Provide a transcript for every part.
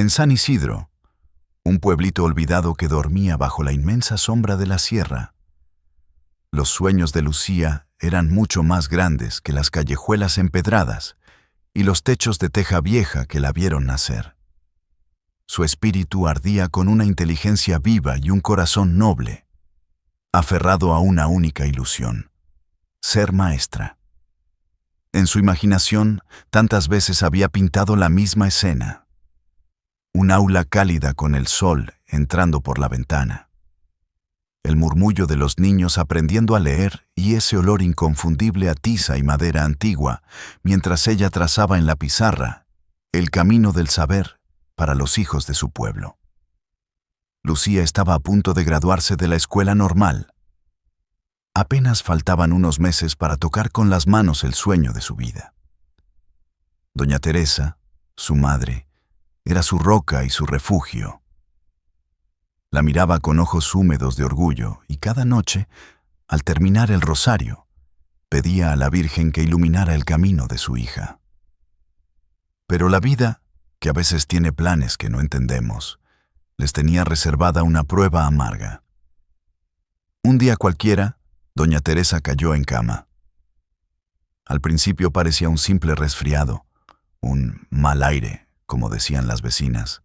En San Isidro, un pueblito olvidado que dormía bajo la inmensa sombra de la sierra, los sueños de Lucía eran mucho más grandes que las callejuelas empedradas y los techos de teja vieja que la vieron nacer. Su espíritu ardía con una inteligencia viva y un corazón noble, aferrado a una única ilusión: ser maestra. En su imaginación, tantas veces había pintado la misma escena: un aula cálida con el sol entrando por la ventana, el murmullo de los niños aprendiendo a leer y ese olor inconfundible a tiza y madera antigua, mientras ella trazaba en la pizarra el camino del saber para los hijos de su pueblo. Lucía estaba a punto de graduarse de la escuela normal. Apenas faltaban unos meses para tocar con las manos el sueño de su vida. Doña Teresa, su madre, era su roca y su refugio. La miraba con ojos húmedos de orgullo y cada noche, al terminar el rosario, pedía a la Virgen que iluminara el camino de su hija. Pero la vida, que a veces tiene planes que no entendemos, les tenía reservada una prueba amarga. Un día cualquiera, doña Teresa cayó en cama. Al principio parecía un simple resfriado, un mal aire, como decían las vecinas,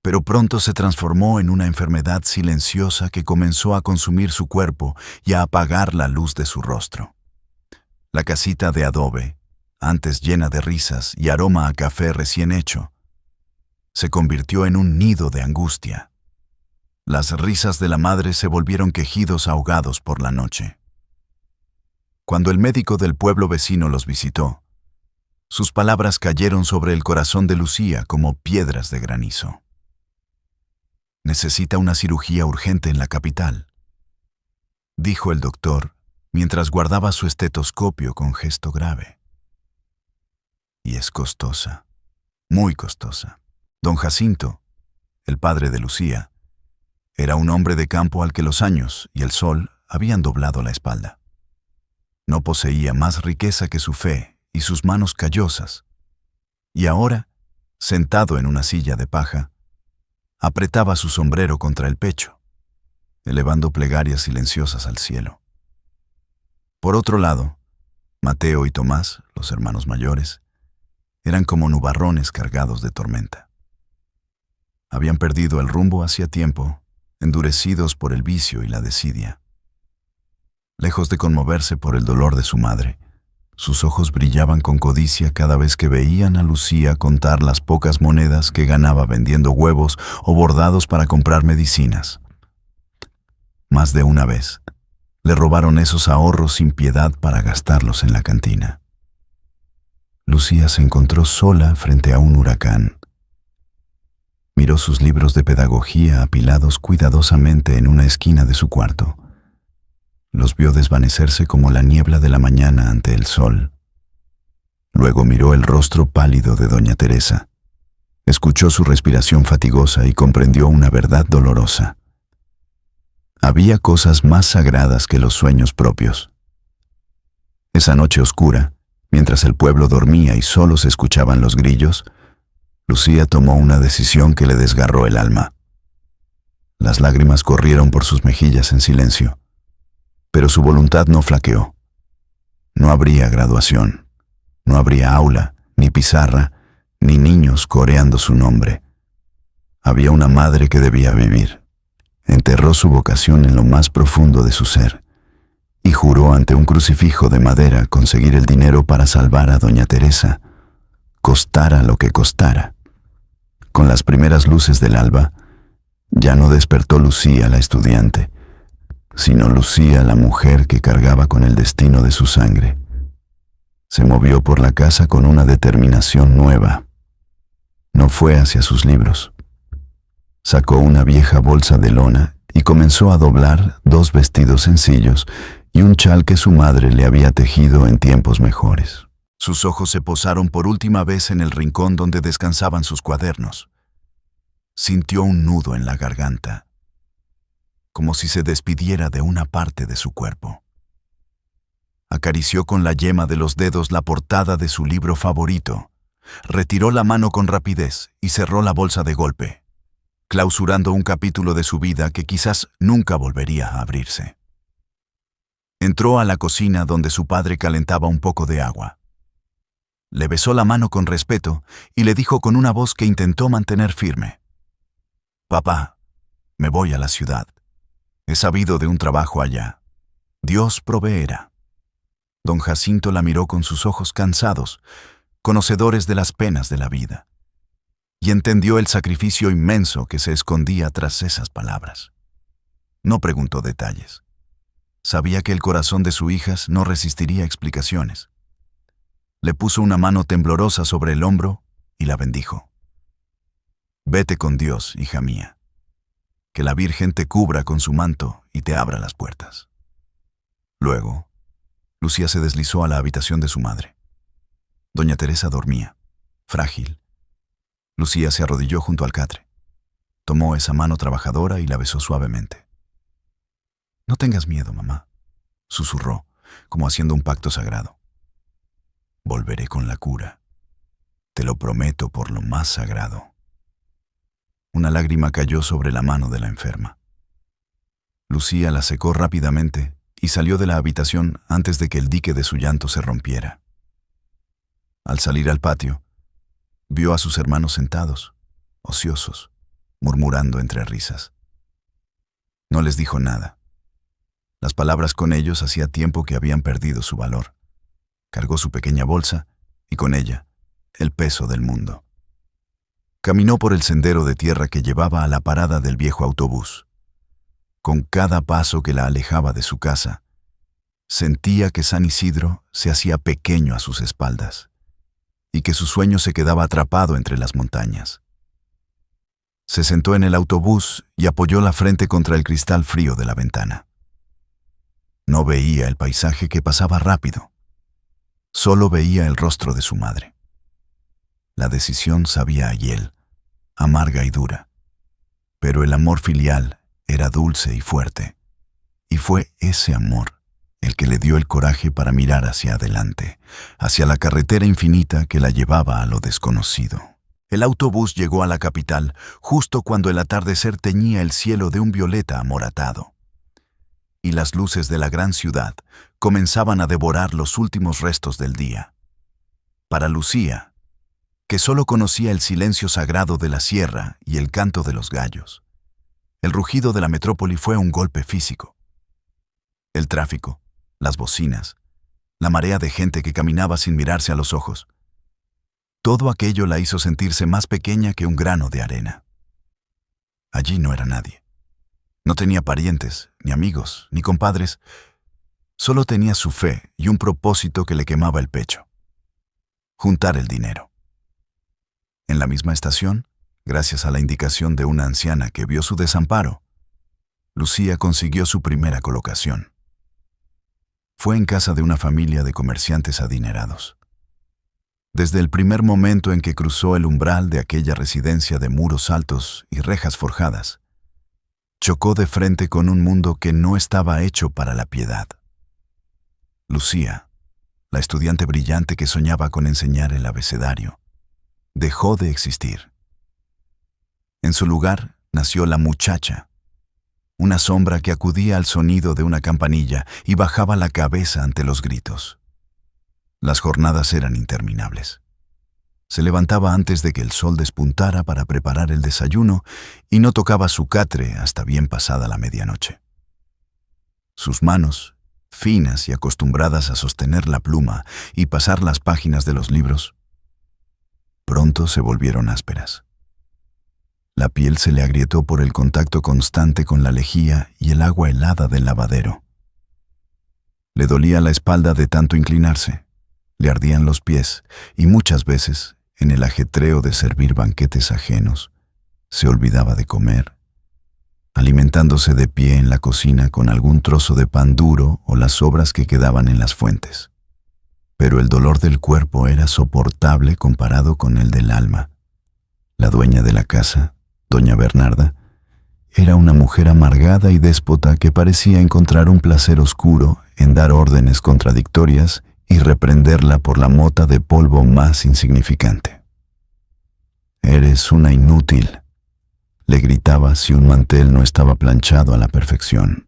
pero pronto se transformó en una enfermedad silenciosa que comenzó a consumir su cuerpo y a apagar la luz de su rostro. La casita de adobe, antes llena de risas y aroma a café recién hecho, se convirtió en un nido de angustia. Las risas de la madre se volvieron quejidos ahogados por la noche. Cuando el médico del pueblo vecino los visitó, sus palabras cayeron sobre el corazón de Lucía como piedras de granizo. Necesita una cirugía urgente en la capital, dijo el doctor mientras guardaba su estetoscopio con gesto grave. Y es costosa, muy costosa. Don Jacinto, el padre de Lucía, era un hombre de campo al que los años y el sol habían doblado la espalda. No poseía más riqueza que su fe y sus manos callosas, y ahora, sentado en una silla de paja, apretaba su sombrero contra el pecho, elevando plegarias silenciosas al cielo. Por otro lado, Mateo y Tomás, los hermanos mayores, eran como nubarrones cargados de tormenta. Habían perdido el rumbo hacía tiempo, endurecidos por el vicio y la desidia. Lejos de conmoverse por el dolor de su madre, sus ojos brillaban con codicia cada vez que veían a Lucía contar las pocas monedas que ganaba vendiendo huevos o bordados para comprar medicinas. Más de una vez, le robaron esos ahorros sin piedad para gastarlos en la cantina. Lucía se encontró sola frente a un huracán. Miró sus libros de pedagogía apilados cuidadosamente en una esquina de su cuarto. Los vio desvanecerse como la niebla de la mañana ante el sol. Luego miró el rostro pálido de doña Teresa. Escuchó su respiración fatigosa y comprendió una verdad dolorosa. Había cosas más sagradas que los sueños propios. Esa noche oscura, mientras el pueblo dormía y solo se escuchaban los grillos, Lucía tomó una decisión que le desgarró el alma. Las lágrimas corrieron por sus mejillas en silencio. Pero su voluntad no flaqueó. No habría graduación, no habría aula, ni pizarra, ni niños coreando su nombre. Había una madre que debía vivir. Enterró su vocación en lo más profundo de su ser y juró ante un crucifijo de madera conseguir el dinero para salvar a doña Teresa, costara lo que costara. Con las primeras luces del alba, ya no despertó Lucía la estudiante, sino Lucía la mujer que cargaba con el destino de su sangre. Se movió por la casa con una determinación nueva. No fue hacia sus libros. Sacó una vieja bolsa de lona y comenzó a doblar 2 vestidos sencillos y un chal que su madre le había tejido en tiempos mejores. Sus ojos se posaron por última vez en el rincón donde descansaban sus cuadernos. Sintió un nudo en la garganta, como si se despidiera de una parte de su cuerpo. Acarició con la yema de los dedos la portada de su libro favorito, retiró la mano con rapidez y cerró la bolsa de golpe, clausurando un capítulo de su vida que quizás nunca volvería a abrirse. Entró a la cocina donde su padre calentaba un poco de agua. Le besó la mano con respeto y le dijo con una voz que intentó mantener firme: «Papá, me voy a la ciudad. He sabido de un trabajo allá. Dios proveerá». Don Jacinto la miró con sus ojos cansados, conocedores de las penas de la vida, y entendió el sacrificio inmenso que se escondía tras esas palabras. No preguntó detalles. Sabía que el corazón de su hija no resistiría explicaciones. Le puso una mano temblorosa sobre el hombro y la bendijo. «Vete con Dios, hija mía. Que la Virgen te cubra con su manto y te abra las puertas». Luego, Lucía se deslizó a la habitación de su madre. Doña Teresa dormía, frágil. Lucía se arrodilló junto al catre. Tomó esa mano trabajadora y la besó suavemente. «No tengas miedo, mamá», susurró, como haciendo un pacto sagrado. «Volveré con la cura. Te lo prometo por lo más sagrado». Una lágrima cayó sobre la mano de la enferma. Lucía la secó rápidamente y salió de la habitación antes de que el dique de su llanto se rompiera. Al salir al patio, vio a sus hermanos sentados, ociosos, murmurando entre risas. No les dijo nada. Las palabras con ellos hacía tiempo que habían perdido su valor. Cargó su pequeña bolsa y con ella el peso del mundo. Caminó por el sendero de tierra que llevaba a la parada del viejo autobús. Con cada paso que la alejaba de su casa, sentía que San Isidro se hacía pequeño a sus espaldas y que su sueño se quedaba atrapado entre las montañas. Se sentó en el autobús y apoyó la frente contra el cristal frío de la ventana. No veía el paisaje que pasaba rápido. Solo veía el rostro de su madre. La decisión sabía a hiel, amarga y dura, pero el amor filial era dulce y fuerte, y fue ese amor el que le dio el coraje para mirar hacia adelante, hacia la carretera infinita que la llevaba a lo desconocido. El autobús llegó a la capital justo cuando el atardecer teñía el cielo de un violeta amoratado, y las luces de la gran ciudad comenzaban a devorar los últimos restos del día. Para Lucía, que solo conocía el silencio sagrado de la sierra y el canto de los gallos, el rugido de la metrópoli fue un golpe físico. El tráfico, las bocinas, la marea de gente que caminaba sin mirarse a los ojos, todo aquello la hizo sentirse más pequeña que un grano de arena. Allí no era nadie. No tenía parientes, ni amigos, ni compadres. Solo tenía su fe y un propósito que le quemaba el pecho: juntar el dinero. En la misma estación, gracias a la indicación de una anciana que vio su desamparo, Lucía consiguió su primera colocación. Fue en casa de una familia de comerciantes adinerados. Desde el primer momento en que cruzó el umbral de aquella residencia de muros altos y rejas forjadas, chocó de frente con un mundo que no estaba hecho para la piedad. Lucía, la estudiante brillante que soñaba con enseñar el abecedario, dejó de existir. En su lugar nació la muchacha, una sombra que acudía al sonido de una campanilla y bajaba la cabeza ante los gritos. Las jornadas eran interminables. Se levantaba antes de que el sol despuntara para preparar el desayuno y no tocaba su catre hasta bien pasada la medianoche. Sus manos, finas y acostumbradas a sostener la pluma y pasar las páginas de los libros, pronto se volvieron ásperas. La piel se le agrietó por el contacto constante con la lejía y el agua helada del lavadero. Le dolía la espalda de tanto inclinarse, le ardían los pies y muchas veces, en el ajetreo de servir banquetes ajenos, se olvidaba de comer, alimentándose de pie en la cocina con algún trozo de pan duro o las sobras que quedaban en las fuentes. Pero el dolor del cuerpo era soportable comparado con el del alma. La dueña de la casa, doña Bernarda, era una mujer amargada y déspota que parecía encontrar un placer oscuro en dar órdenes contradictorias y reprenderla por la mota de polvo más insignificante. Eres una inútil, le gritaba si un mantel no estaba planchado a la perfección.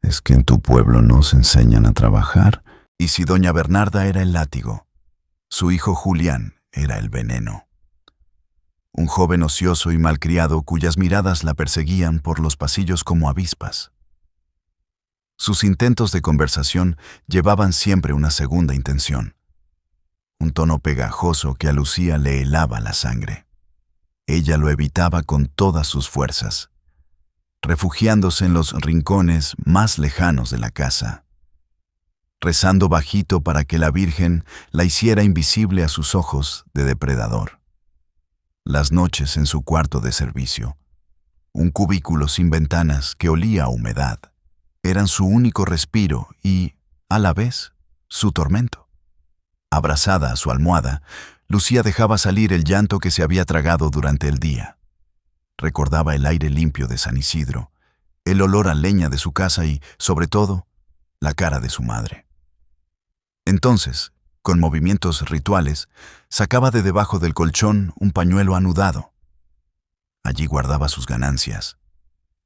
Es que en tu pueblo no se enseñan a trabajar. Y si doña Bernarda era el látigo, su hijo Julián era el veneno. Un joven ocioso y malcriado cuyas miradas la perseguían por los pasillos como avispas. Sus intentos de conversación llevaban siempre una segunda intención, un tono pegajoso que a Lucía le helaba la sangre. Ella lo evitaba con todas sus fuerzas, refugiándose en los rincones más lejanos de la casa, rezando bajito para que la Virgen la hiciera invisible a sus ojos de depredador. Las noches en su cuarto de servicio, un cubículo sin ventanas que olía a humedad, eran su único respiro y, a la vez, su tormento. Abrazada a su almohada, Lucía dejaba salir el llanto que se había tragado durante el día. Recordaba el aire limpio de San Isidro, el olor a leña de su casa y, sobre todo, la cara de su madre. Entonces, con movimientos rituales, sacaba de debajo del colchón un pañuelo anudado. Allí guardaba sus ganancias.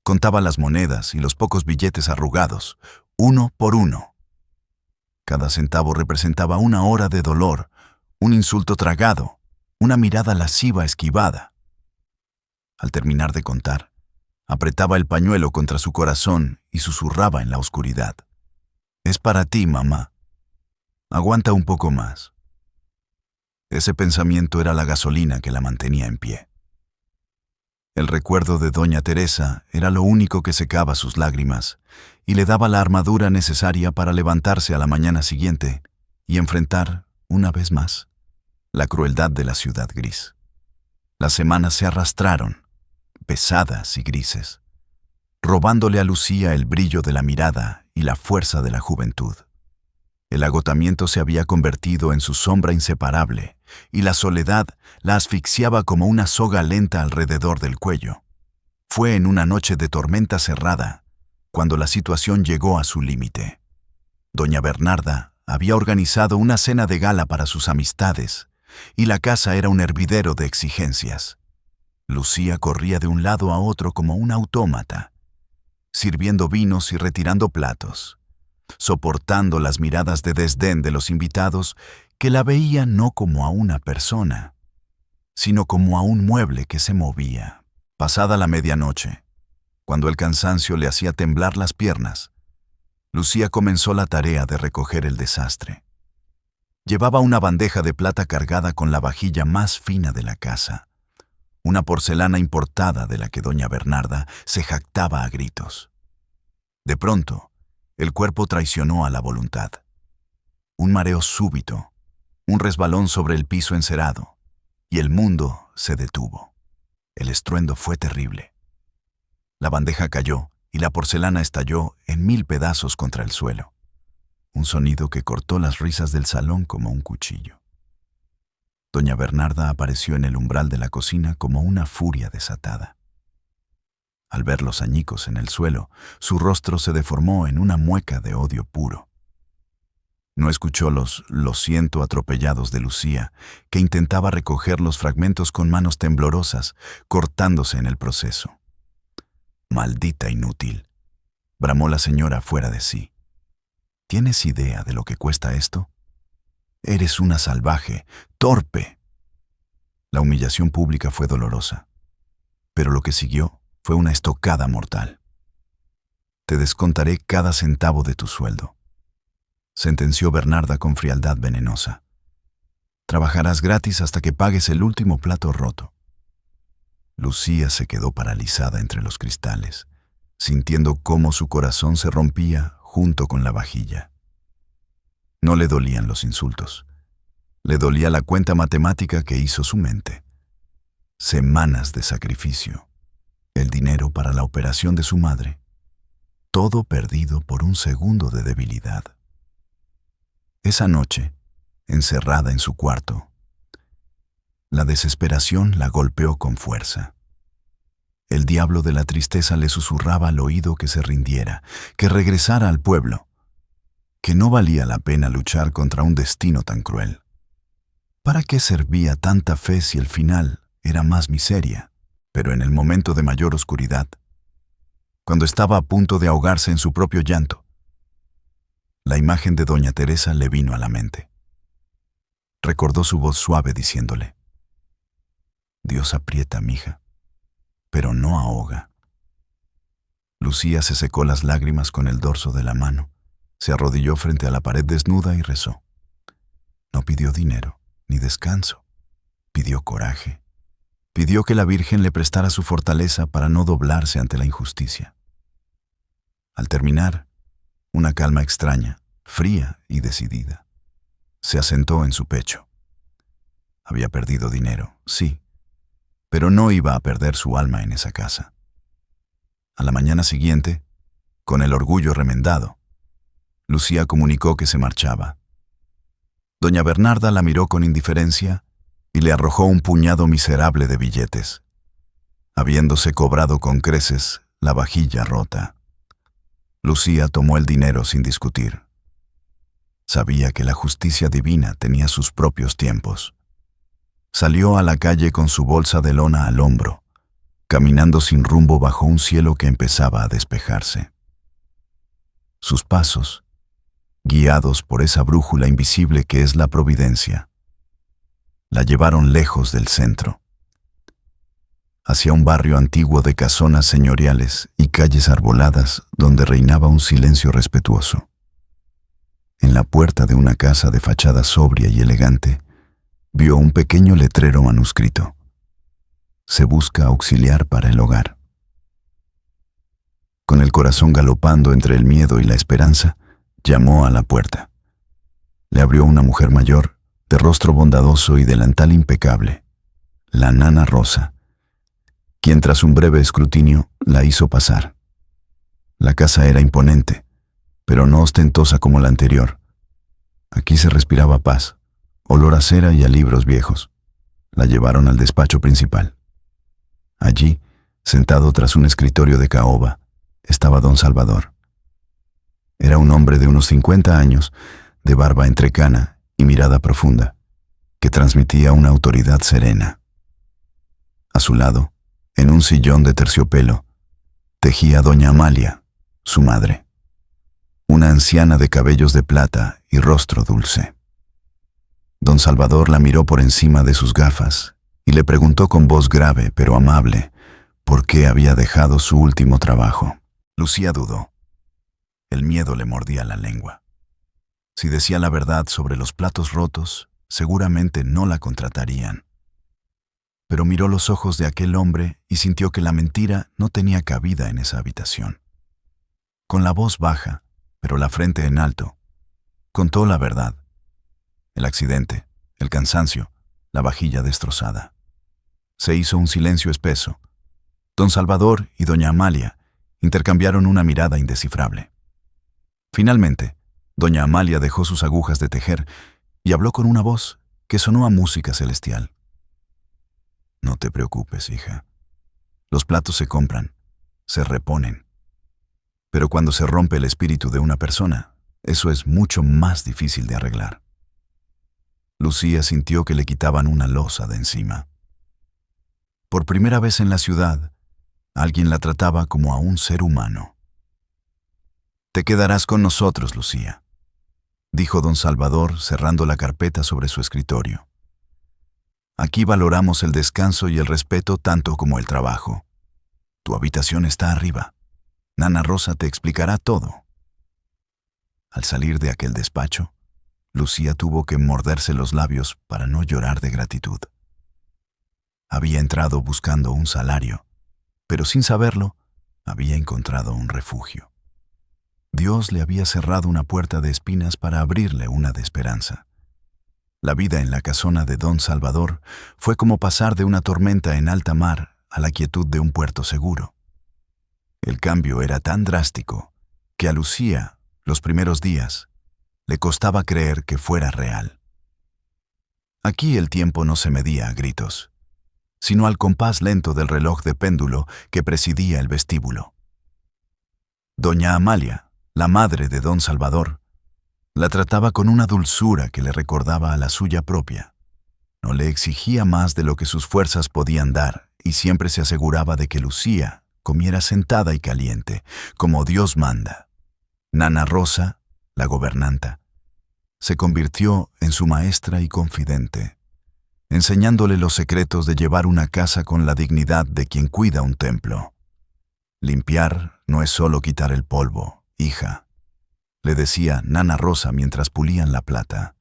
Contaba las monedas y los pocos billetes arrugados, uno por uno. Cada centavo representaba una hora de dolor, un insulto tragado, una mirada lasciva esquivada. Al terminar de contar, apretaba el pañuelo contra su corazón y susurraba en la oscuridad. «Es para ti, mamá. Aguanta un poco más». Ese pensamiento era la gasolina que la mantenía en pie. El recuerdo de doña Teresa era lo único que secaba sus lágrimas y le daba la armadura necesaria para levantarse a la mañana siguiente y enfrentar, una vez más, la crueldad de la ciudad gris. Las semanas se arrastraron, pesadas y grises, robándole a Lucía el brillo de la mirada y la fuerza de la juventud. El agotamiento se había convertido en su sombra inseparable, y la soledad la asfixiaba como una soga lenta alrededor del cuello. Fue en una noche de tormenta cerrada, cuando la situación llegó a su límite. Doña Bernarda había organizado una cena de gala para sus amistades, y la casa era un hervidero de exigencias. Lucía corría de un lado a otro como un autómata, sirviendo vinos y retirando platos, soportando las miradas de desdén de los invitados que la veían no como a una persona, sino como a un mueble que se movía. Pasada la medianoche, cuando el cansancio le hacía temblar las piernas, Lucía comenzó la tarea de recoger el desastre. Llevaba una bandeja de plata cargada con la vajilla más fina de la casa, una porcelana importada de la que doña Bernarda se jactaba a gritos. De pronto, el cuerpo traicionó a la voluntad. Un mareo súbito, un resbalón sobre el piso encerado, y el mundo se detuvo. El estruendo fue terrible. La bandeja cayó y la porcelana estalló en 1000 pedazos contra el suelo, un sonido que cortó las risas del salón como un cuchillo. Doña Bernarda apareció en el umbral de la cocina como una furia desatada. Al ver los añicos en el suelo, su rostro se deformó en una mueca de odio puro. No escuchó los «lo siento» atropellados de Lucía, que intentaba recoger los fragmentos con manos temblorosas, cortándose en el proceso. «Maldita inútil», bramó la señora fuera de sí. «¿Tienes idea de lo que cuesta esto? Eres una salvaje, torpe». La humillación pública fue dolorosa, pero lo que siguió fue una estocada mortal. «Te descontaré cada centavo de tu sueldo», sentenció Bernarda con frialdad venenosa. «Trabajarás gratis hasta que pagues el último plato roto». Lucía se quedó paralizada entre los cristales, sintiendo cómo su corazón se rompía junto con la vajilla. No le dolían los insultos. Le dolía la cuenta matemática que hizo su mente. Semanas de sacrificio, el dinero para la operación de su madre, todo perdido por un segundo de debilidad. Esa noche, encerrada en su cuarto, la desesperación la golpeó con fuerza. El diablo de la tristeza le susurraba al oído que se rindiera, que regresara al pueblo, que no valía la pena luchar contra un destino tan cruel. ¿Para qué servía tanta fe si el final era más miseria, pero en el momento de mayor oscuridad, cuando estaba a punto de ahogarse en su propio llanto, la imagen de doña Teresa le vino a la mente. Recordó su voz suave diciéndole: Dios aprieta, mija, pero no ahoga. Lucía se secó las lágrimas con el dorso de la mano, se arrodilló frente a la pared desnuda y rezó. No pidió dinero ni descanso, pidió coraje. Pidió que la Virgen le prestara su fortaleza para no doblarse ante la injusticia. Al terminar, una calma extraña, fría y decidida, se asentó en su pecho. Había perdido dinero, sí, pero no iba a perder su alma en esa casa. A la mañana siguiente, con el orgullo remendado, Lucía comunicó que se marchaba. Doña Bernarda la miró con indiferencia y le arrojó un puñado miserable de billetes, habiéndose cobrado con creces la vajilla rota. Lucía tomó el dinero sin discutir. Sabía que la justicia divina tenía sus propios tiempos. Salió a la calle con su bolsa de lona al hombro, caminando sin rumbo bajo un cielo que empezaba a despejarse. Sus pasos, guiados por esa brújula invisible que es la providencia, la llevaron lejos del centro, hacia un barrio antiguo de casonas señoriales y calles arboladas donde reinaba un silencio respetuoso. En la puerta de una casa de fachada sobria y elegante, vio un pequeño letrero manuscrito: Se busca auxiliar para el hogar. Con el corazón galopando entre el miedo y la esperanza, llamó a la puerta. Le abrió una mujer mayor, de rostro bondadoso y delantal impecable, la nana Rosa, quien tras un breve escrutinio la hizo pasar. La casa era imponente, pero no ostentosa como la anterior. Aquí se respiraba paz, olor a cera y a libros viejos. La llevaron al despacho principal. Allí, sentado tras un escritorio de caoba, estaba don Salvador. Era un hombre de unos 50 años, de barba entrecana y mirada profunda, que transmitía una autoridad serena. A su lado, en un sillón de terciopelo, tejía doña Amalia, su madre, una anciana de cabellos de plata y rostro dulce. Don Salvador la miró por encima de sus gafas y le preguntó con voz grave pero amable por qué había dejado su último trabajo. Lucía dudó. El miedo le mordía la lengua. Si decía la verdad sobre los platos rotos, seguramente no la contratarían. Pero miró los ojos de aquel hombre y sintió que la mentira no tenía cabida en esa habitación. Con la voz baja, pero la frente en alto, contó la verdad: el accidente, el cansancio, la vajilla destrozada. Se hizo un silencio espeso. Don Salvador y doña Amalia intercambiaron una mirada indescifrable. Finalmente, doña Amalia dejó sus agujas de tejer y habló con una voz que sonó a música celestial. No te preocupes, hija. Los platos se compran, se reponen. Pero cuando se rompe el espíritu de una persona, eso es mucho más difícil de arreglar. Lucía sintió que le quitaban una losa de encima. Por primera vez en la ciudad, alguien la trataba como a un ser humano. Te quedarás con nosotros, Lucía, dijo don Salvador cerrando la carpeta sobre su escritorio. Aquí valoramos el descanso y el respeto tanto como el trabajo. Tu habitación está arriba. Nana Rosa te explicará todo. Al salir de aquel despacho, Lucía tuvo que morderse los labios para no llorar de gratitud. Había entrado buscando un salario, pero sin saberlo, había encontrado un refugio. Dios le había cerrado una puerta de espinas para abrirle una de esperanza. La vida en la casona de don Salvador fue como pasar de una tormenta en alta mar a la quietud de un puerto seguro. El cambio era tan drástico que a Lucía, los primeros días, le costaba creer que fuera real. Aquí el tiempo no se medía a gritos, sino al compás lento del reloj de péndulo que presidía el vestíbulo. Doña Amalia, la madre de don Salvador, la trataba con una dulzura que le recordaba a la suya propia. No le exigía más de lo que sus fuerzas podían dar y siempre se aseguraba de que Lucía comiera sentada y caliente, como Dios manda. Nana Rosa, la gobernanta, se convirtió en su maestra y confidente, enseñándole los secretos de llevar una casa con la dignidad de quien cuida un templo. Limpiar no es solo quitar el polvo, hija, le decía Nana Rosa mientras pulían la plata.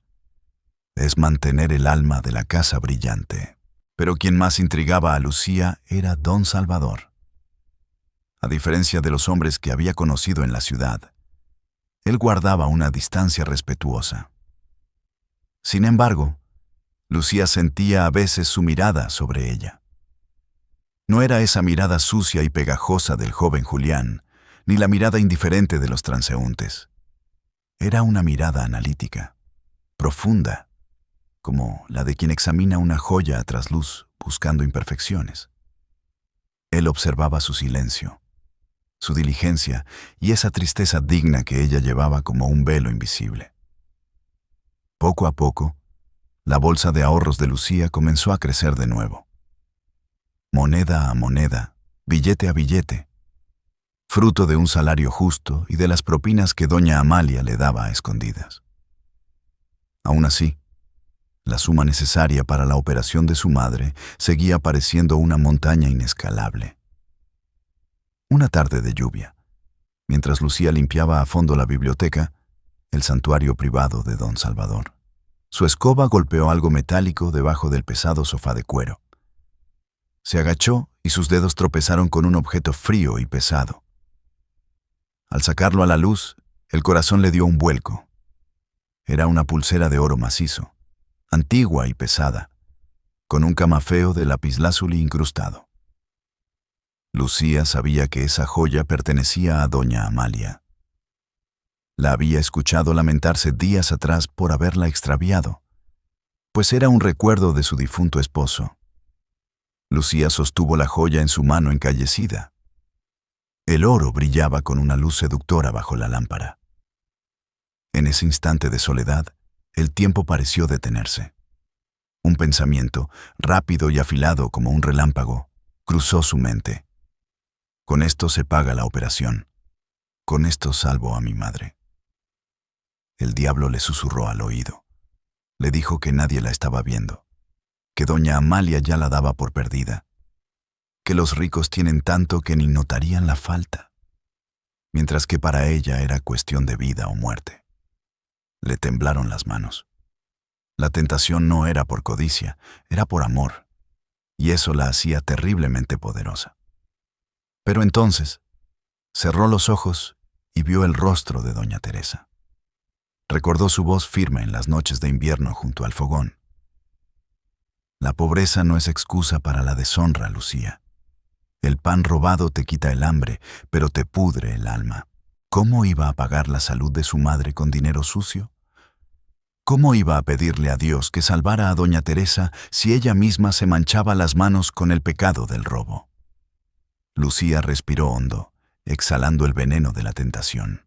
Es mantener el alma de la casa brillante. Pero quien más intrigaba a Lucía era don Salvador. A diferencia de los hombres que había conocido en la ciudad, él guardaba una distancia respetuosa. Sin embargo, Lucía sentía a veces su mirada sobre ella. No era esa mirada sucia y pegajosa del joven Julián, ni la mirada indiferente de los transeúntes. Era una mirada analítica, profunda, como la de quien examina una joya a trasluz buscando imperfecciones. Él observaba su silencio, su diligencia y esa tristeza digna que ella llevaba como un velo invisible. Poco a poco, la bolsa de ahorros de Lucía comenzó a crecer de nuevo. Moneda a moneda, billete a billete, fruto de un salario justo y de las propinas que doña Amalia le daba a escondidas. Aún así, la suma necesaria para la operación de su madre seguía pareciendo una montaña inescalable. Una tarde de lluvia, mientras Lucía limpiaba a fondo la biblioteca, el santuario privado de don Salvador, su escoba golpeó algo metálico debajo del pesado sofá de cuero. Se agachó y sus dedos tropezaron con un objeto frío y pesado. Al sacarlo a la luz, el corazón le dio un vuelco. Era una pulsera de oro macizo, antigua y pesada, con un camafeo de lapislázuli incrustado. Lucía sabía que esa joya pertenecía a doña Amalia. La había escuchado lamentarse días atrás por haberla extraviado, pues era un recuerdo de su difunto esposo. Lucía sostuvo la joya en su mano encallecida. El oro brillaba con una luz seductora bajo la lámpara. En ese instante de soledad, el tiempo pareció detenerse. Un pensamiento, rápido y afilado como un relámpago, cruzó su mente. Con esto se paga la operación. Con esto salvo a mi madre. El diablo le susurró al oído. Le dijo que nadie la estaba viendo, que doña Amalia ya la daba por perdida, que los ricos tienen tanto que ni notarían la falta, mientras que para ella era cuestión de vida o muerte. Le temblaron las manos. La tentación no era por codicia, era por amor, y eso la hacía terriblemente poderosa. Pero entonces, cerró los ojos y vio el rostro de doña Teresa. Recordó su voz firme en las noches de invierno junto al fogón. La pobreza no es excusa para la deshonra, Lucía. El pan robado te quita el hambre, pero te pudre el alma. ¿Cómo iba a pagar la salud de su madre con dinero sucio? ¿Cómo iba a pedirle a Dios que salvara a doña Teresa si ella misma se manchaba las manos con el pecado del robo? Lucía respiró hondo, exhalando el veneno de la tentación.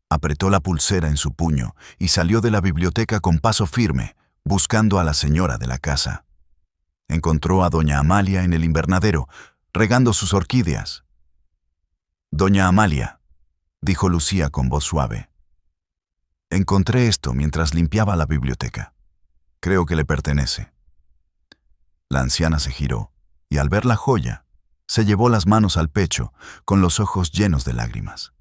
Apretó la pulsera en su puño y salió de la biblioteca con paso firme, buscando a la señora de la casa. Encontró a doña Amalia en el invernadero, regando sus orquídeas. «Doña Amalia», dijo Lucía con voz suave. «Encontré esto mientras limpiaba la biblioteca. Creo que le pertenece». La anciana se giró y al ver la joya, se llevó las manos al pecho, con los ojos llenos de lágrimas.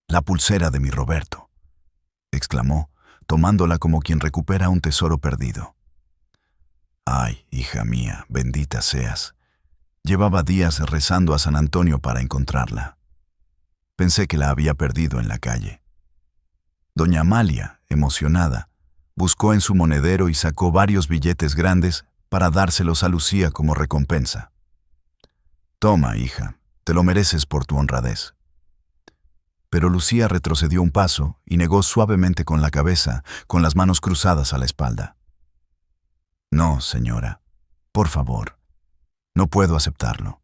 «La pulsera de mi Roberto», exclamó, tomándola como quien recupera un tesoro perdido. «Ay, hija mía, bendita seas. Llevaba días rezando a San Antonio para encontrarla. Pensé que la había perdido en la calle». Doña Amalia, emocionada, buscó en su monedero y sacó varios billetes grandes para dárselos a Lucía como recompensa. «Toma, hija, te lo mereces por tu honradez». Pero Lucía retrocedió un paso y negó suavemente con la cabeza, con las manos cruzadas a la espalda. «No, señora, por favor, no puedo aceptarlo.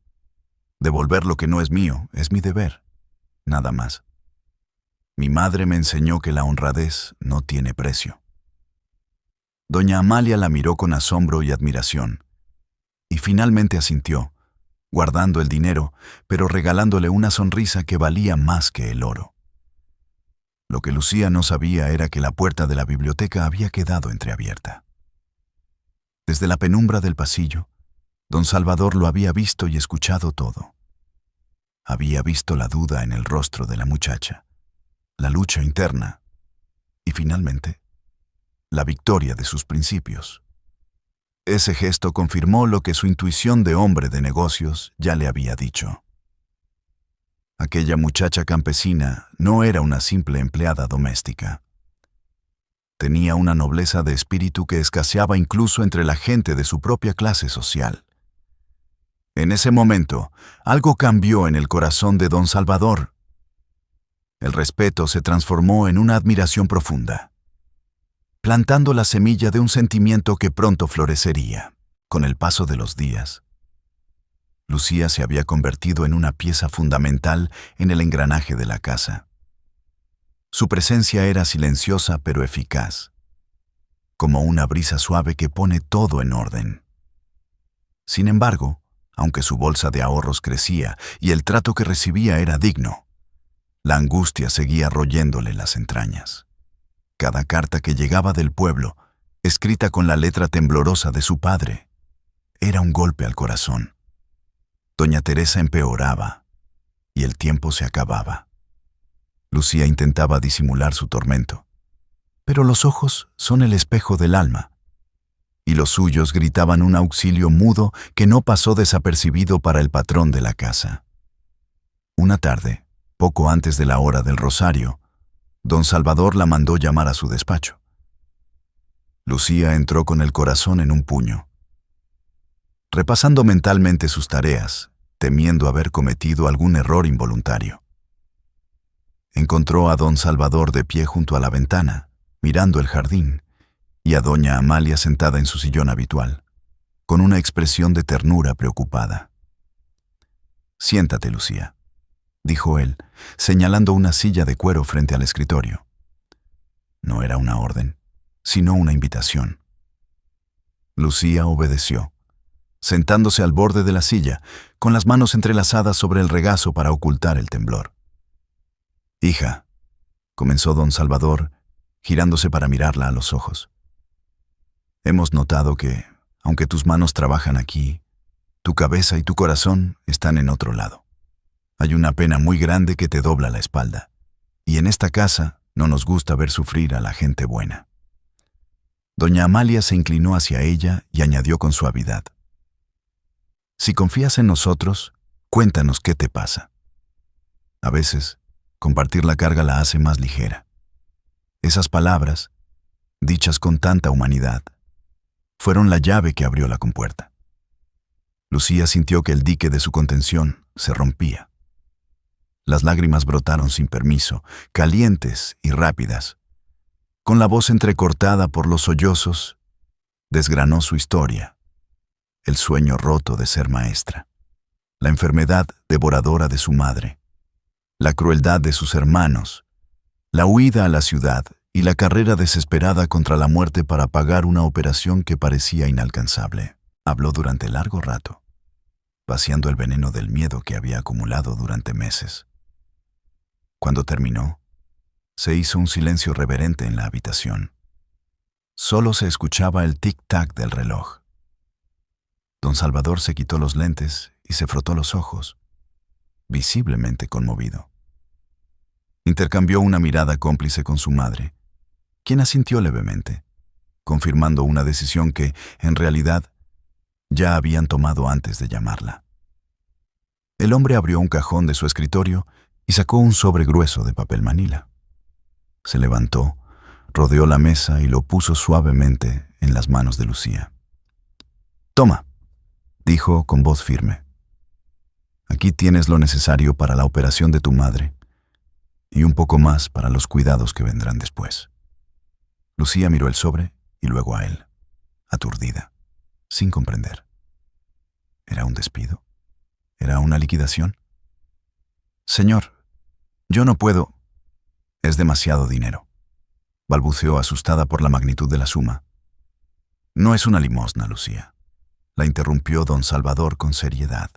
Devolver lo que no es mío es mi deber, nada más. Mi madre me enseñó que la honradez no tiene precio». Doña Amalia la miró con asombro y admiración, y finalmente asintió, guardando el dinero, pero regalándole una sonrisa que valía más que el oro. Lo que Lucía no sabía era que la puerta de la biblioteca había quedado entreabierta. Desde la penumbra del pasillo, don Salvador lo había visto y escuchado todo. Había visto la duda en el rostro de la muchacha, la lucha interna y, finalmente, la victoria de sus principios. Ese gesto confirmó lo que su intuición de hombre de negocios ya le había dicho. Aquella muchacha campesina no era una simple empleada doméstica. Tenía una nobleza de espíritu que escaseaba incluso entre la gente de su propia clase social. En ese momento, algo cambió en el corazón de don Salvador. El respeto se transformó en una admiración profunda, plantando la semilla de un sentimiento que pronto florecería. Con el paso de los días, Lucía se había convertido en una pieza fundamental en el engranaje de la casa. Su presencia era silenciosa pero eficaz, como una brisa suave que pone todo en orden. Sin embargo, aunque su bolsa de ahorros crecía y el trato que recibía era digno, la angustia seguía royéndole las entrañas. Cada carta que llegaba del pueblo, escrita con la letra temblorosa de su padre, era un golpe al corazón. Doña Teresa empeoraba y el tiempo se acababa. Lucía intentaba disimular su tormento, pero los ojos son el espejo del alma, y los suyos gritaban un auxilio mudo que no pasó desapercibido para el patrón de la casa. Una tarde, poco antes de la hora del rosario, don Salvador la mandó llamar a su despacho. Lucía entró con el corazón en un puño, repasando mentalmente sus tareas, temiendo haber cometido algún error involuntario. Encontró a don Salvador de pie junto a la ventana, mirando el jardín, y a doña Amalia sentada en su sillón habitual, con una expresión de ternura preocupada. «Siéntate, Lucía», dijo él, señalando una silla de cuero frente al escritorio. No era una orden, sino una invitación. Lucía obedeció, sentándose al borde de la silla, con las manos entrelazadas sobre el regazo para ocultar el temblor. «Hija», comenzó don Salvador, girándose para mirarla a los ojos. «Hemos notado que, aunque tus manos trabajan aquí, tu cabeza y tu corazón están en otro lado. Hay una pena muy grande que te dobla la espalda, y en esta casa no nos gusta ver sufrir a la gente buena». Doña Amalia se inclinó hacia ella y añadió con suavidad: «Si confías en nosotros, cuéntanos qué te pasa. A veces, compartir la carga la hace más ligera». Esas palabras, dichas con tanta humanidad, fueron la llave que abrió la compuerta. Lucía sintió que el dique de su contención se rompía. Las lágrimas brotaron sin permiso, calientes y rápidas. Con la voz entrecortada por los sollozos, desgranó su historia, el sueño roto de ser maestra, la enfermedad devoradora de su madre, la crueldad de sus hermanos, la huida a la ciudad y la carrera desesperada contra la muerte para pagar una operación que parecía inalcanzable. Habló durante largo rato, vaciando el veneno del miedo que había acumulado durante meses. Cuando terminó, se hizo un silencio reverente en la habitación. Solo se escuchaba el tic-tac del reloj. Don Salvador se quitó los lentes y se frotó los ojos, visiblemente conmovido. Intercambió una mirada cómplice con su madre, quien asintió levemente, confirmando una decisión que, en realidad, ya habían tomado antes de llamarla. El hombre abrió un cajón de su escritorio y sacó un sobre grueso de papel manila. Se levantó, rodeó la mesa y lo puso suavemente en las manos de Lucía. «Toma», dijo con voz firme. «Aquí tienes lo necesario para la operación de tu madre y un poco más para los cuidados que vendrán después». Lucía miró el sobre y luego a él, aturdida, sin comprender. ¿Era un despido? ¿Era una liquidación? «Señor, yo no puedo». «Es demasiado dinero», balbuceó asustada por la magnitud de la suma. No es una limosna, Lucía, la interrumpió don Salvador con seriedad.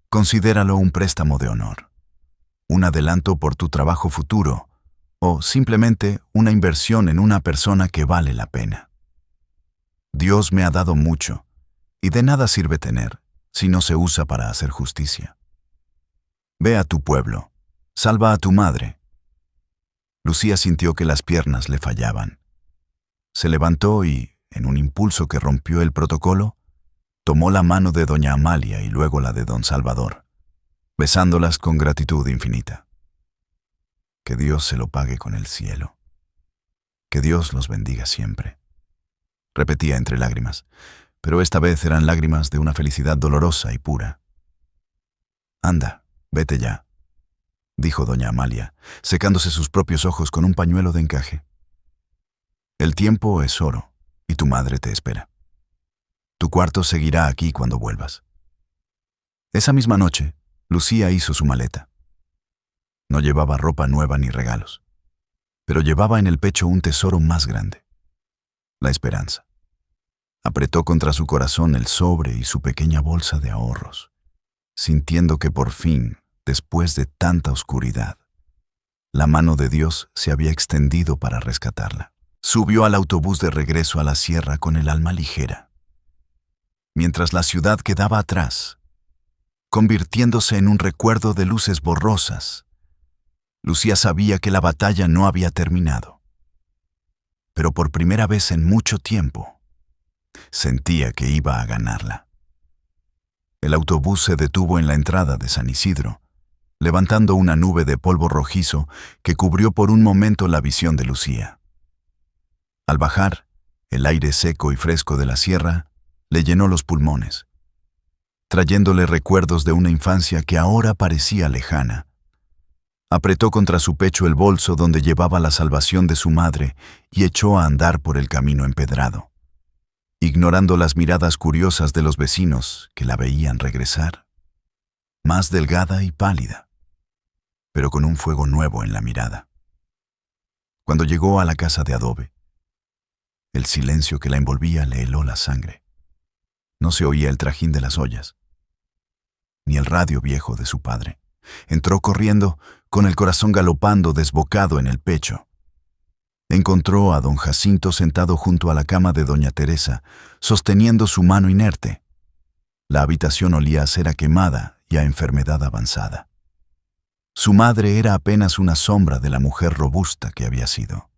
Considéralo un préstamo de honor, un adelanto por tu trabajo futuro o simplemente una inversión en una persona que vale la pena. Dios me ha dado mucho y de nada sirve tener si no se usa para hacer justicia. Ve a tu pueblo, salva a tu madre. Lucía sintió que las piernas le fallaban. Se levantó y, en un impulso que rompió el protocolo, tomó la mano de doña Amalia y luego la de don Salvador, besándolas con gratitud infinita. Que Dios se lo pague con el cielo. Que Dios los bendiga siempre. Repetía entre lágrimas, pero esta vez eran lágrimas de una felicidad dolorosa y pura. Anda, vete ya, dijo doña Amalia, secándose sus propios ojos con un pañuelo de encaje. El tiempo es oro, y tu madre te espera. Tu cuarto seguirá aquí cuando vuelvas. Esa misma noche, Lucía hizo su maleta. No llevaba ropa nueva ni regalos, pero llevaba en el pecho un tesoro más grande: la esperanza. Apretó contra su corazón el sobre y su pequeña bolsa de ahorros, sintiendo que por fin, después de tanta oscuridad, la mano de Dios se había extendido para rescatarla. Subió al autobús de regreso a la sierra con el alma ligera. Mientras la ciudad quedaba atrás, convirtiéndose en un recuerdo de luces borrosas, Lucía sabía que la batalla no había terminado. Pero por primera vez en mucho tiempo, sentía que iba a ganarla. El autobús se detuvo en la entrada de San Isidro, levantando una nube de polvo rojizo que cubrió por un momento la visión de Lucía. Al bajar, el aire seco y fresco de la sierra le llenó los pulmones, trayéndole recuerdos de una infancia que ahora parecía lejana. Apretó contra su pecho el bolso donde llevaba la salvación de su madre y echó a andar por el camino empedrado, ignorando las miradas curiosas de los vecinos que la veían regresar, más delgada y pálida, pero con un fuego nuevo en la mirada. Cuando llegó a la casa de adobe, el silencio que la envolvía le heló la sangre. No se oía el trajín de las ollas, ni el radio viejo de su padre. Entró corriendo, con el corazón galopando desbocado en el pecho. Encontró a don Jacinto sentado junto a la cama de doña Teresa, sosteniendo su mano inerte. La habitación olía a cera quemada y a enfermedad avanzada. Su madre era apenas una sombra de la mujer robusta que había sido.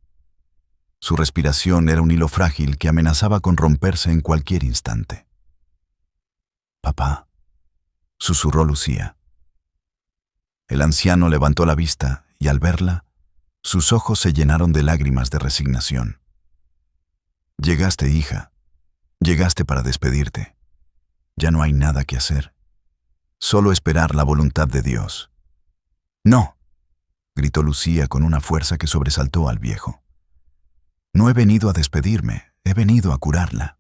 Su respiración era un hilo frágil que amenazaba con romperse en cualquier instante. «Papá», susurró Lucía. El anciano levantó la vista y al verla, sus ojos se llenaron de lágrimas de resignación. «Llegaste, hija. Llegaste para despedirte. Ya no hay nada que hacer. Solo esperar la voluntad de Dios». «No», gritó Lucía con una fuerza que sobresaltó al viejo. «No he venido a despedirme, he venido a curarla».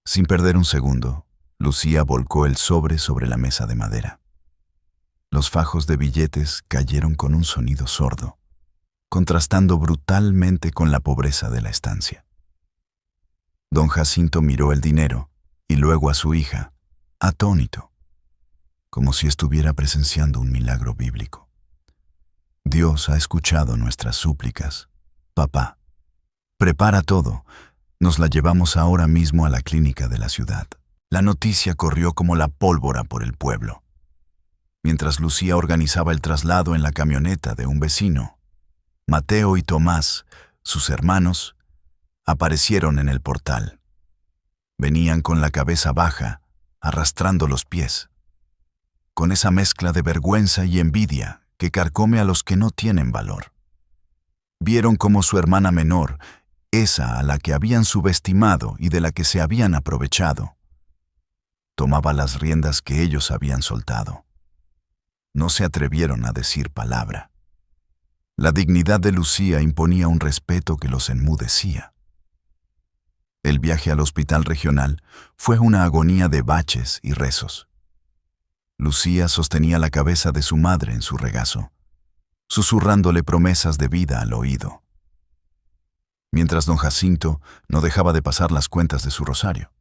Sin perder un segundo, Lucía volcó el sobre la mesa de madera. Los fajos de billetes cayeron con un sonido sordo, contrastando brutalmente con la pobreza de la estancia. Don Jacinto miró el dinero y luego a su hija, atónito, como si estuviera presenciando un milagro bíblico. «Dios ha escuchado nuestras súplicas, papá. Prepara todo, nos la llevamos ahora mismo a la clínica de la ciudad». La noticia corrió como la pólvora por el pueblo. Mientras Lucía organizaba el traslado en la camioneta de un vecino, Mateo y Tomás, sus hermanos, aparecieron en el portal. Venían con la cabeza baja, arrastrando los pies, con esa mezcla de vergüenza y envidia que carcome a los que no tienen valor. Vieron cómo su hermana menor, esa a la que habían subestimado y de la que se habían aprovechado, tomaba las riendas que ellos habían soltado. No se atrevieron a decir palabra. La dignidad de Lucía imponía un respeto que los enmudecía. El viaje al hospital regional fue una agonía de baches y rezos. Lucía sostenía la cabeza de su madre en su regazo, susurrándole promesas de vida al oído. mientras don Jacinto no dejaba de pasar las cuentas de su rosario.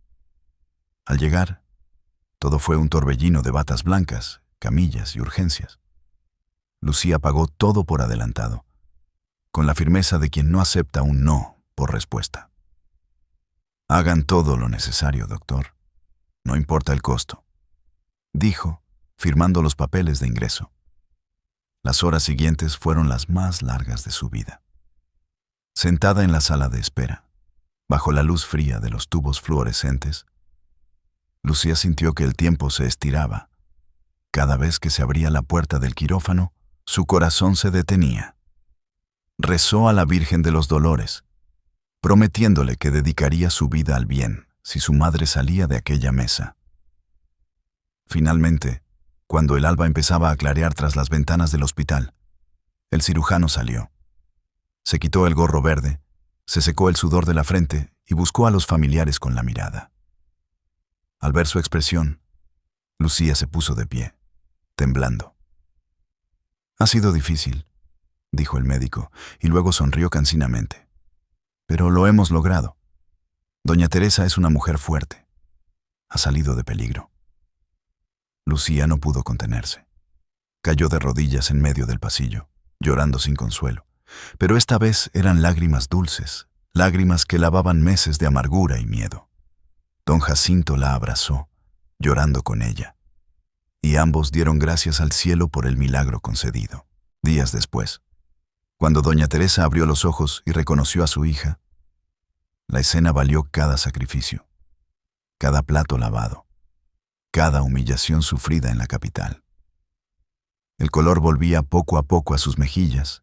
Al llegar, todo fue un torbellino de batas blancas, camillas y urgencias. Lucía pagó todo por adelantado, con la firmeza de quien no acepta un no por respuesta. «Hagan todo lo necesario, doctor. No importa el costo», dijo, firmando los papeles de ingreso. Las horas siguientes fueron las más largas de su vida. Sentada en la sala de espera, bajo la luz fría de los tubos fluorescentes, Lucía sintió que el tiempo se estiraba. Cada vez que se abría la puerta del quirófano, su corazón se detenía. Rezó a la Virgen de los Dolores, prometiéndole que dedicaría su vida al bien si su madre salía de aquella mesa. Finalmente, cuando el alba empezaba a clarear tras las ventanas del hospital, el cirujano salió. Se quitó el gorro verde, se secó el sudor de la frente y buscó a los familiares con la mirada. Al ver su expresión, Lucía se puso de pie, temblando. «Ha sido difícil», dijo el médico, y luego sonrió cansinamente. «Pero lo hemos logrado. Doña Teresa es una mujer fuerte. Ha salido de peligro». Lucía no pudo contenerse. Cayó de rodillas en medio del pasillo, llorando sin consuelo. Pero esta vez eran lágrimas dulces, lágrimas que lavaban meses de amargura y miedo. Don Jacinto la abrazó, llorando con ella, y ambos dieron gracias al cielo por el milagro concedido. Días después, cuando doña Teresa abrió los ojos y reconoció a su hija, la escena valió cada sacrificio, cada plato lavado, cada humillación sufrida en la capital. El color volvía poco a poco a sus mejillas,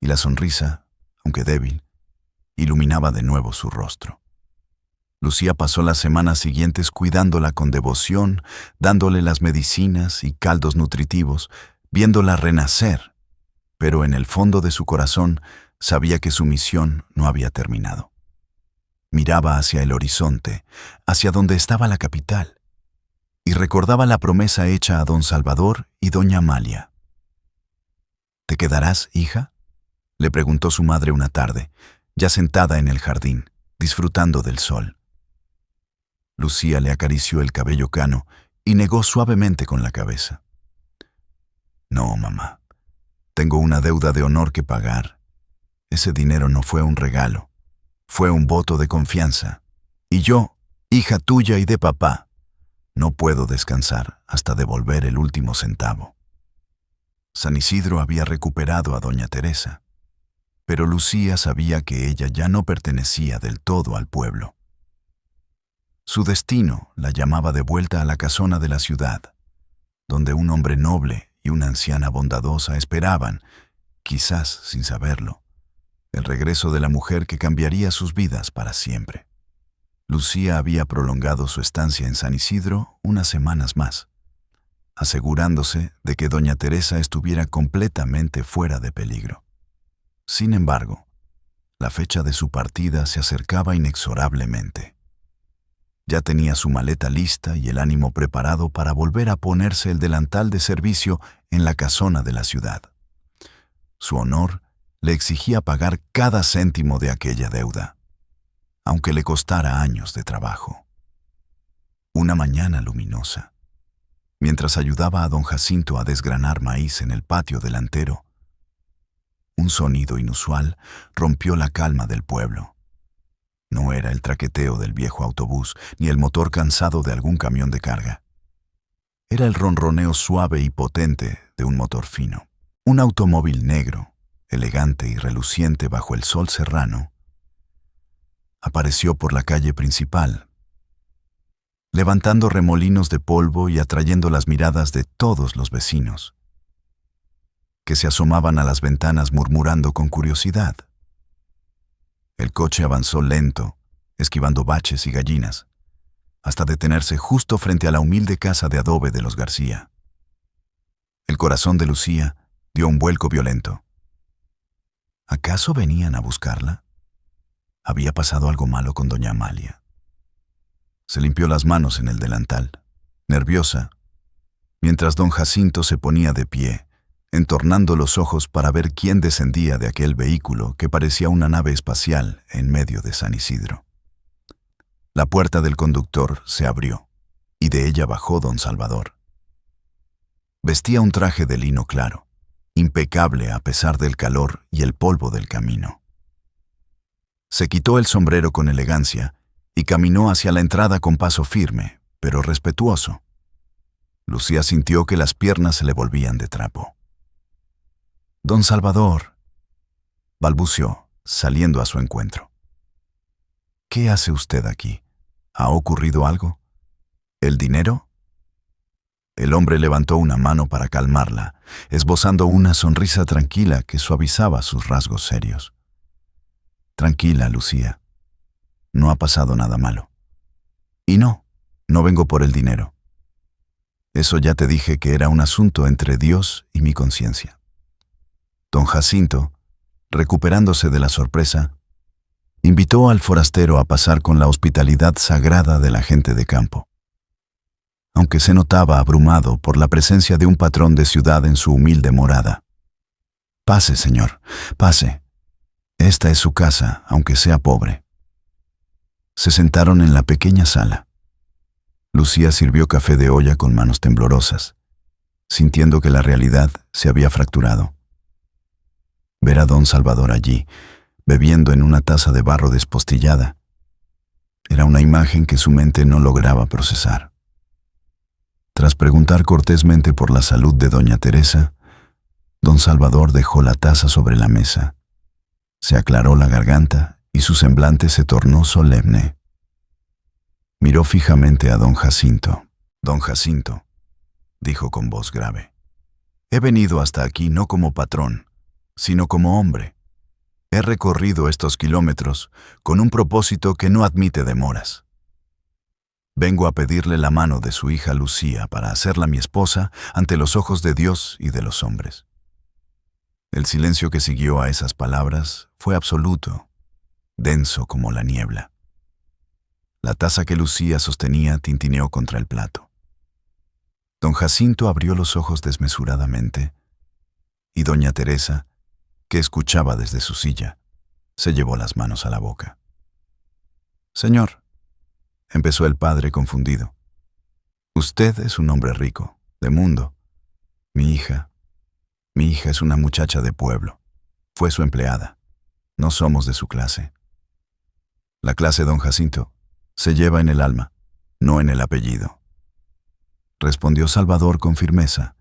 y la sonrisa, aunque débil, iluminaba de nuevo su rostro. Lucía pasó las semanas siguientes cuidándola con devoción, dándole las medicinas y caldos nutritivos, viéndola renacer, pero en el fondo de su corazón sabía que su misión no había terminado. Miraba hacia el horizonte, hacia donde estaba la capital, y recordaba la promesa hecha a don Salvador y doña Amalia. «¿Te quedarás, hija?», le preguntó su madre una tarde, ya sentada en el jardín, disfrutando del sol. Lucía le acarició el cabello cano y negó suavemente con la cabeza. «No, mamá. Tengo una deuda de honor que pagar. Ese dinero no fue un regalo, fue un voto de confianza. Y yo, hija tuya y de papá, no puedo descansar hasta devolver el último centavo». San Isidro había recuperado a doña Teresa, pero Lucía sabía que ella ya no pertenecía del todo al pueblo. Su destino la llamaba de vuelta a la casona de la ciudad, donde un hombre noble y una anciana bondadosa esperaban, quizás sin saberlo, el regreso de la mujer que cambiaría sus vidas para siempre. Lucía había prolongado su estancia en San Isidro unas semanas más, asegurándose de que doña Teresa estuviera completamente fuera de peligro. Sin embargo, la fecha de su partida se acercaba inexorablemente. Ya tenía su maleta lista y el ánimo preparado para volver a ponerse el delantal de servicio en la casona de la ciudad. Su honor le exigía pagar cada céntimo de aquella deuda, aunque le costara años de trabajo. Una mañana luminosa, mientras ayudaba a don Jacinto a desgranar maíz en el patio delantero, un sonido inusual rompió la calma del pueblo. No era el traqueteo del viejo autobús ni el motor cansado de algún camión de carga. Era el ronroneo suave y potente de un motor fino. Un automóvil negro, elegante y reluciente bajo el sol serrano, apareció por la calle principal, levantando remolinos de polvo y atrayendo las miradas de todos los vecinos, que se asomaban a las ventanas murmurando con curiosidad. El coche avanzó lento, esquivando baches y gallinas, hasta detenerse justo frente a la humilde casa de adobe de los García. El corazón de Lucía dio un vuelco violento. ¿Acaso venían a buscarla? ¿Había pasado algo malo con doña Amalia? Se limpió las manos en el delantal, nerviosa, mientras don Jacinto se ponía de pie, entornando los ojos para ver quién descendía de aquel vehículo que parecía una nave espacial en medio de San Isidro. La puerta del conductor se abrió, y de ella bajó don Salvador. Vestía un traje de lino claro, impecable a pesar del calor y el polvo del camino. Se quitó el sombrero con elegancia y caminó hacia la entrada con paso firme, pero respetuoso. Lucía sintió que las piernas se le volvían de trapo. «Don Salvador», balbuceó, saliendo a su encuentro. «¿Qué hace usted aquí? ¿Ha ocurrido algo? ¿El dinero?» El hombre levantó una mano para calmarla, esbozando una sonrisa tranquila que suavizaba sus rasgos serios. «Tranquila, Lucía. No ha pasado nada malo. Y no vengo por el dinero. Eso ya te dije que era un asunto entre Dios y mi conciencia». Don Jacinto, recuperándose de la sorpresa, invitó al forastero a pasar con la hospitalidad sagrada de la gente de campo. Aunque se notaba abrumado por la presencia de un patrón de ciudad en su humilde morada. «Pase, señor, pase. Esta es su casa, aunque sea pobre». Se sentaron en la pequeña sala. Lucía sirvió café de olla con manos temblorosas, sintiendo que la realidad se había fracturado. Ver a don Salvador allí, bebiendo en una taza de barro despostillada, era una imagen que su mente no lograba procesar. Tras preguntar cortésmente por la salud de doña Teresa, don Salvador dejó la taza sobre la mesa. Se aclaró la garganta y su semblante se tornó solemne. Miró fijamente a don Jacinto. «Don Jacinto», dijo con voz grave, «he venido hasta aquí no como patrón, sino como hombre. He recorrido estos kilómetros con un propósito que no admite demoras. Vengo a pedirle la mano de su hija Lucía para hacerla mi esposa ante los ojos de Dios y de los hombres». El silencio que siguió a esas palabras fue absoluto, denso como la niebla. La taza que Lucía sostenía tintineó contra el plato. Don Jacinto abrió los ojos desmesuradamente y doña Teresa, que escuchaba desde su silla, se llevó las manos a la boca. «Señor», empezó el padre confundido, «usted es un hombre rico, de mundo. Mi hija es una muchacha de pueblo. Fue su empleada. No somos de su clase». «La clase, don Jacinto, se lleva en el alma, no en el apellido», respondió Salvador con firmeza,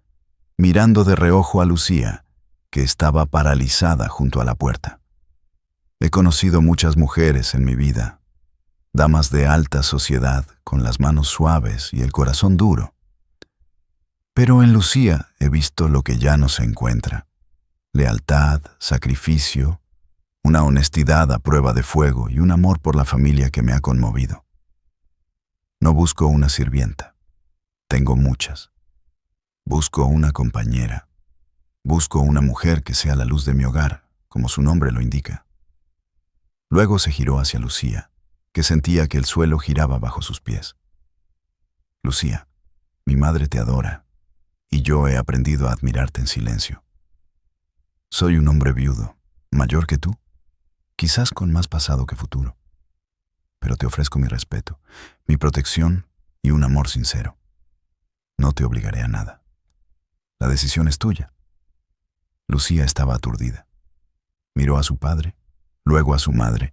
mirando de reojo a Lucía, que estaba paralizada junto a la puerta. «He conocido muchas mujeres en mi vida, damas de alta sociedad con las manos suaves y el corazón duro. Pero en Lucía he visto lo que ya no se encuentra: lealtad, sacrificio, una honestidad a prueba de fuego y un amor por la familia que me ha conmovido. No busco una sirvienta, tengo muchas. Busco una compañera. Busco una mujer que sea la luz de mi hogar, como su nombre lo indica». Luego se giró hacia Lucía, que sentía que el suelo giraba bajo sus pies. «Lucía, mi madre te adora, y yo he aprendido a admirarte en silencio. Soy un hombre viudo, mayor que tú, quizás con más pasado que futuro. Pero te ofrezco mi respeto, mi protección y un amor sincero. No te obligaré a nada. La decisión es tuya». Lucía estaba aturdida. Miró a su padre, luego a su madre,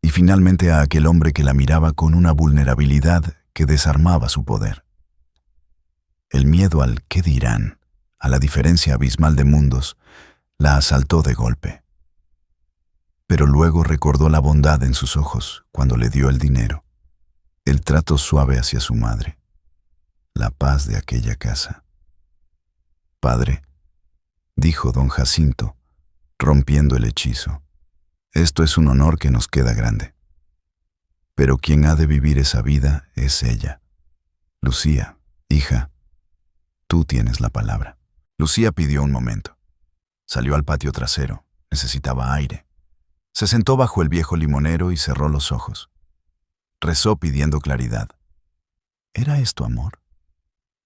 y finalmente a aquel hombre que la miraba con una vulnerabilidad que desarmaba su poder. El miedo al «qué dirán», a la diferencia abismal de mundos, la asaltó de golpe. Pero luego recordó la bondad en sus ojos cuando le dio el dinero, el trato suave hacia su madre, la paz de aquella casa. «Padre», dijo don Jacinto, rompiendo el hechizo, «esto es un honor que nos queda grande. Pero quien ha de vivir esa vida es ella. Lucía, hija, tú tienes la palabra». Lucía pidió un momento. Salió al patio trasero, necesitaba aire. Se sentó bajo el viejo limonero y cerró los ojos. Rezó pidiendo claridad. ¿Era esto amor?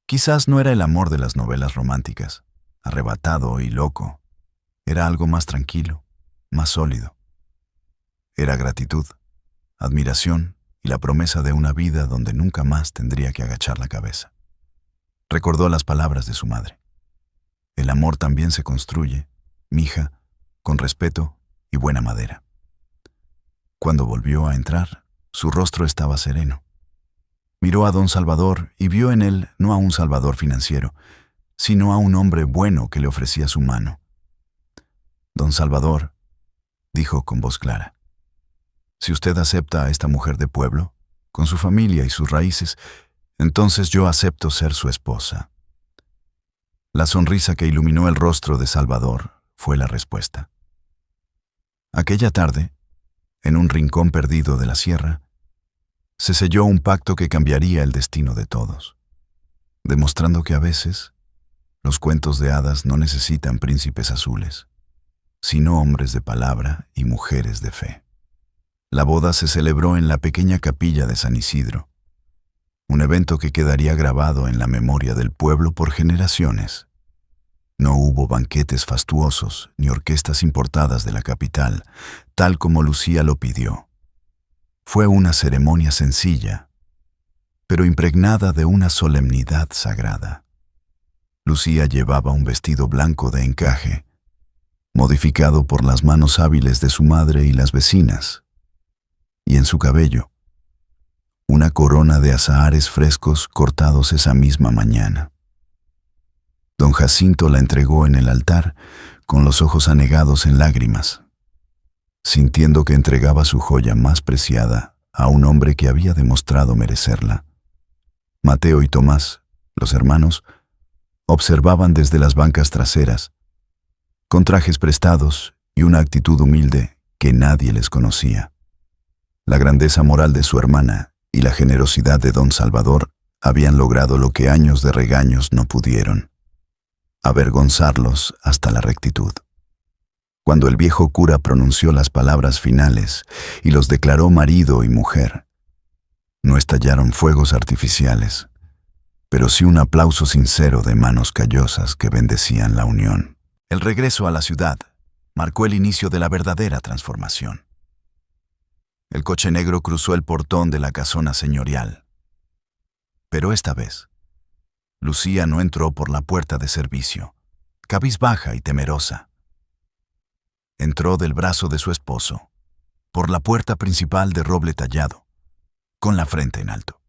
Quizás no era el amor de las novelas románticas, arrebatado y loco, era algo más tranquilo, más sólido. Era gratitud, admiración y la promesa de una vida donde nunca más tendría que agachar la cabeza. Recordó las palabras de su madre. El amor también se construye, mija, con respeto y buena madera. Cuando volvió a entrar, su rostro estaba sereno. Miró a don Salvador y vio en él no a un salvador financiero, sino a un hombre bueno que le ofrecía su mano. Don Salvador, dijo con voz clara, si usted acepta a esta mujer de pueblo, con su familia y sus raíces, entonces yo acepto ser su esposa. La sonrisa que iluminó el rostro de Salvador fue la respuesta. Aquella tarde, en un rincón perdido de la sierra, se selló un pacto que cambiaría el destino de todos, demostrando que a veces los cuentos de hadas no necesitan príncipes azules, sino hombres de palabra y mujeres de fe. La boda se celebró en la pequeña capilla de San Isidro, un evento que quedaría grabado en la memoria del pueblo por generaciones. No hubo banquetes fastuosos ni orquestas importadas de la capital, tal como Lucía lo pidió. Fue una ceremonia sencilla, pero impregnada de una solemnidad sagrada. Lucía llevaba un vestido blanco de encaje, modificado por las manos hábiles de su madre y las vecinas, y en su cabello, una corona de azahares frescos cortados esa misma mañana. Don Jacinto la entregó en el altar con los ojos anegados en lágrimas, sintiendo que entregaba su joya más preciada a un hombre que había demostrado merecerla. Mateo y Tomás, los hermanos, observaban desde las bancas traseras, con trajes prestados y una actitud humilde que nadie les conocía. La grandeza moral de su hermana y la generosidad de don Salvador habían logrado lo que años de regaños no pudieron: avergonzarlos hasta la rectitud. Cuando el viejo cura pronunció las palabras finales y los declaró marido y mujer, no estallaron fuegos artificiales, pero sí un aplauso sincero de manos callosas que bendecían la unión. El regreso a la ciudad marcó el inicio de la verdadera transformación. El coche negro cruzó el portón de la casona señorial. Pero esta vez, Lucía no entró por la puerta de servicio, cabizbaja y temerosa. Entró del brazo de su esposo, por la puerta principal de roble tallado, con la frente en alto.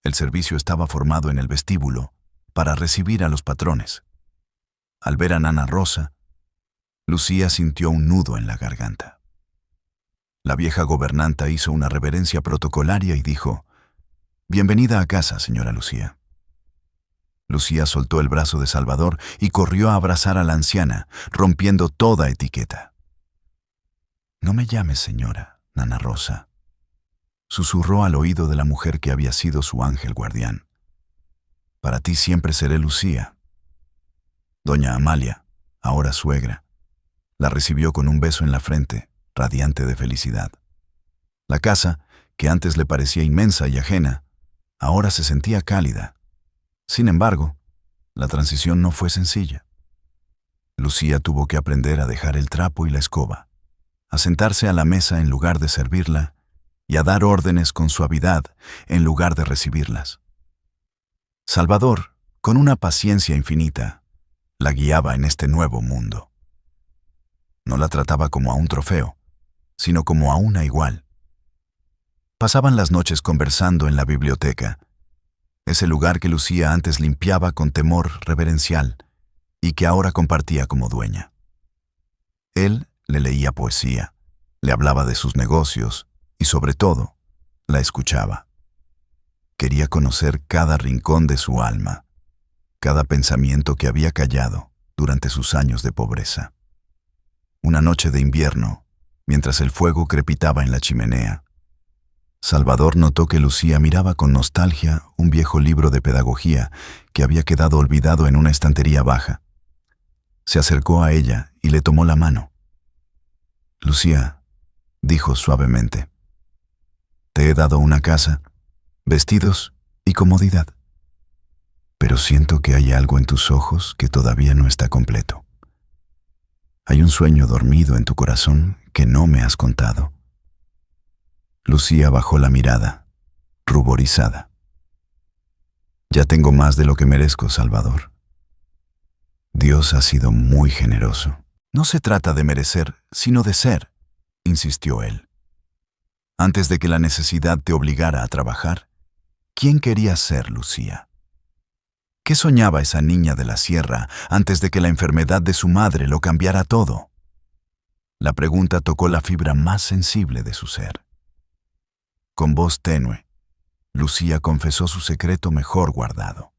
El servicio estaba formado en el vestíbulo para recibir a los patrones. Al ver a Nana Rosa, Lucía sintió un nudo en la garganta. La vieja gobernanta hizo una reverencia protocolaria y dijo: «Bienvenida a casa, señora Lucía». Lucía soltó el brazo de Salvador y corrió a abrazar a la anciana, rompiendo toda etiqueta. «No me llames señora, Nana Rosa», susurró al oído de la mujer que había sido su ángel guardián. «Para ti siempre seré Lucía». Doña Amalia, ahora suegra, la recibió con un beso en la frente, radiante de felicidad. La casa, que antes le parecía inmensa y ajena, ahora se sentía cálida. Sin embargo, la transición no fue sencilla. Lucía tuvo que aprender a dejar el trapo y la escoba, a sentarse a la mesa en lugar de servirla y a dar órdenes con suavidad en lugar de recibirlas. Salvador, con una paciencia infinita, la guiaba en este nuevo mundo. No la trataba como a un trofeo, sino como a una igual. Pasaban las noches conversando en la biblioteca, ese lugar que Lucía antes limpiaba con temor reverencial y que ahora compartía como dueña. Él le leía poesía, le hablaba de sus negocios y, sobre todo, la escuchaba. Quería conocer cada rincón de su alma, cada pensamiento que había callado durante sus años de pobreza. Una noche de invierno, mientras el fuego crepitaba en la chimenea, Salvador notó que Lucía miraba con nostalgia un viejo libro de pedagogía que había quedado olvidado en una estantería baja. Se acercó a ella y le tomó la mano. «Lucía», dijo suavemente, «te he dado una casa, vestidos y comodidad. pero siento que hay algo en tus ojos que todavía no está completo. Hay un sueño dormido en tu corazón que no me has contado. Lucía bajó la mirada, ruborizada. Ya tengo más de lo que merezco, Salvador. Dios ha sido muy generoso. No se trata de merecer, sino de ser, insistió él. Antes de que la necesidad te obligara a trabajar, ¿quién quería ser, Lucía? ¿Qué soñaba esa niña de la sierra antes de que la enfermedad de su madre lo cambiara todo? La pregunta tocó la fibra más sensible de su ser. Con voz tenue, Lucía confesó su secreto mejor guardado.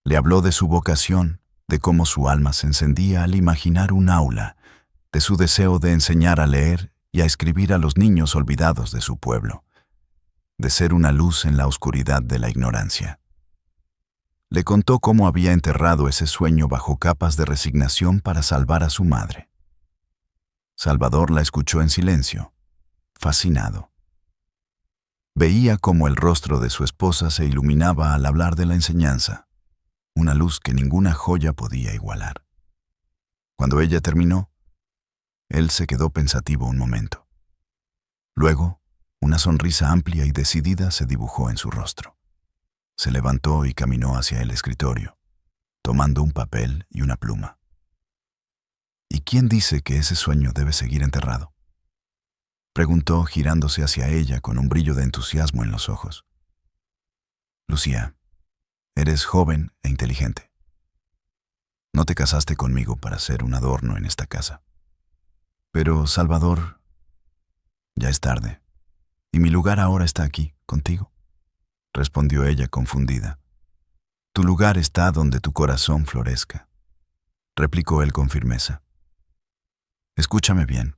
Le habló de su vocación, de cómo su alma se encendía al imaginar un aula, de su deseo de enseñar a leer y a escribir a los niños olvidados de su pueblo, de ser una luz en la oscuridad de la ignorancia. Le contó cómo había enterrado ese sueño bajo capas de resignación para salvar a su madre. Salvador la escuchó en silencio, fascinado. Veía cómo el rostro de su esposa se iluminaba al hablar de la enseñanza, una luz que ninguna joya podía igualar. Cuando ella terminó, él se quedó pensativo un momento. Luego, una sonrisa amplia y decidida se dibujó en su rostro. Se levantó y caminó hacia el escritorio, tomando un papel y una pluma. ¿Y quién dice que ese sueño debe seguir enterrado?, preguntó, girándose hacia ella con un brillo de entusiasmo en los ojos. Lucía, eres joven e inteligente. No te casaste conmigo para ser un adorno en esta casa. Pero, Salvador, ya es tarde, y mi lugar ahora está aquí, contigo, respondió ella confundida. Tu lugar está donde tu corazón florezca, replicó él con firmeza. Escúchame bien.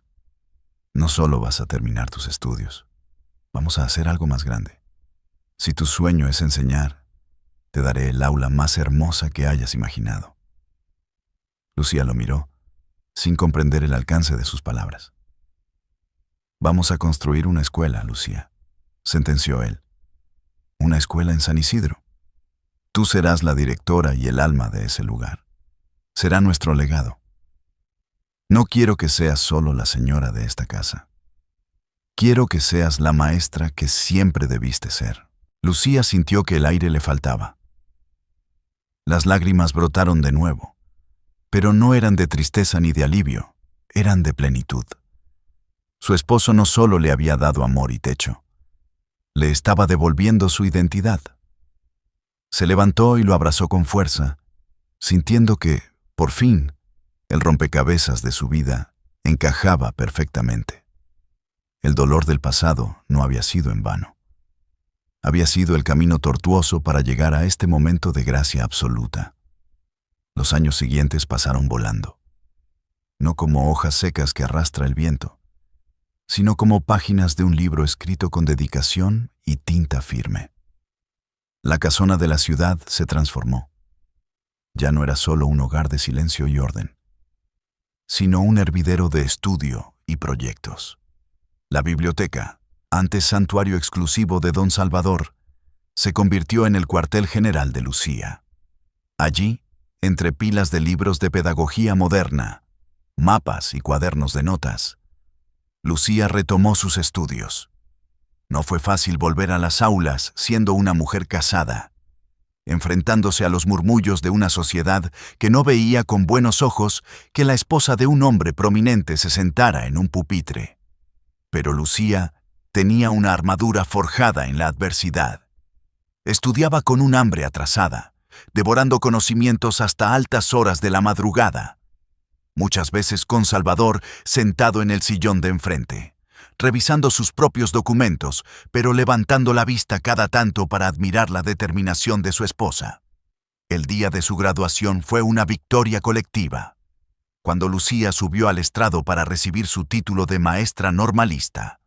No solo vas a terminar tus estudios, vamos a hacer algo más grande. Si tu sueño es enseñar, te daré el aula más hermosa que hayas imaginado. Lucía lo miró, sin comprender el alcance de sus palabras. Vamos a construir una escuela, Lucía, sentenció él. Una escuela en San Isidro. Tú serás la directora y el alma de ese lugar. Será nuestro legado. No quiero que seas solo la señora de esta casa. Quiero que seas la maestra que siempre debiste ser. Lucía sintió que el aire le faltaba. Las lágrimas brotaron de nuevo, pero no eran de tristeza ni de alivio, eran de plenitud. Su esposo no solo le había dado amor y techo, le estaba devolviendo su identidad. Se levantó y lo abrazó con fuerza, sintiendo que, por fin, el rompecabezas de su vida encajaba perfectamente. El dolor del pasado no había sido en vano. Había sido el camino tortuoso para llegar a este momento de gracia absoluta. Los años siguientes pasaron volando, no como hojas secas que arrastra el viento, sino como páginas de un libro escrito con dedicación y tinta firme. La casona de la ciudad se transformó. Ya no era solo un hogar de silencio y orden, sino un hervidero de estudio y proyectos. La biblioteca, antes santuario exclusivo de Don Salvador, se convirtió en el cuartel general de Lucía. Allí, entre pilas de libros de pedagogía moderna, mapas y cuadernos de notas, Lucía retomó sus estudios. No fue fácil volver a las aulas siendo una mujer casada, enfrentándose a los murmullos de una sociedad que no veía con buenos ojos que la esposa de un hombre prominente se sentara en un pupitre. Pero Lucía tenía una armadura forjada en la adversidad. Estudiaba con un hambre atrasada, devorando conocimientos hasta altas horas de la madrugada, muchas veces con Salvador sentado en el sillón de enfrente, revisando sus propios documentos, pero levantando la vista cada tanto para admirar la determinación de su esposa. El día de su graduación fue una victoria colectiva, cuando Lucía subió al estrado para recibir su título de maestra normalista.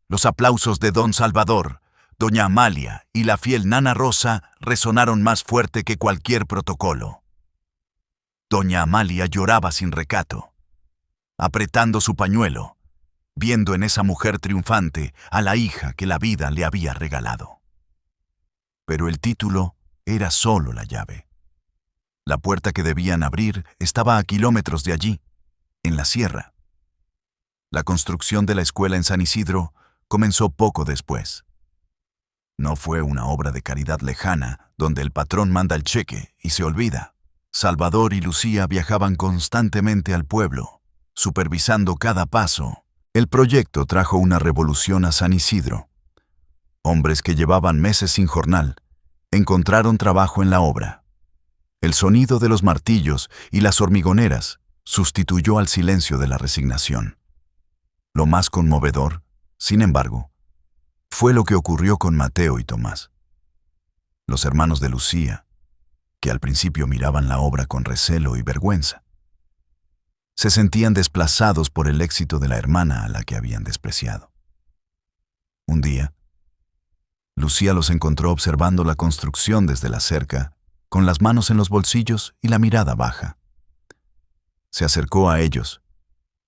Los aplausos de Don Salvador, Doña Amalia y la fiel Nana Rosa resonaron más fuerte que cualquier protocolo. Doña Amalia lloraba sin recato, apretando su pañuelo, viendo en esa mujer triunfante a la hija que la vida le había regalado. Pero el título era solo la llave. La puerta que debían abrir estaba a kilómetros de allí, en la sierra. La construcción de la escuela en San Isidro comenzó poco después. No fue una obra de caridad lejana, donde el patrón manda el cheque y se olvida. Salvador y Lucía viajaban constantemente al pueblo, supervisando cada paso. El proyecto trajo una revolución a San Isidro. Hombres que llevaban meses sin jornal encontraron trabajo en la obra. El sonido de los martillos y las hormigoneras sustituyó al silencio de la resignación. Lo más conmovedor, sin embargo, fue lo que ocurrió con Mateo y Tomás. Los hermanos de Lucía, que al principio miraban la obra con recelo y vergüenza, se sentían desplazados por el éxito de la hermana a la que habían despreciado. Un día, Lucía los encontró observando la construcción desde la cerca, con las manos en los bolsillos y la mirada baja. Se acercó a ellos,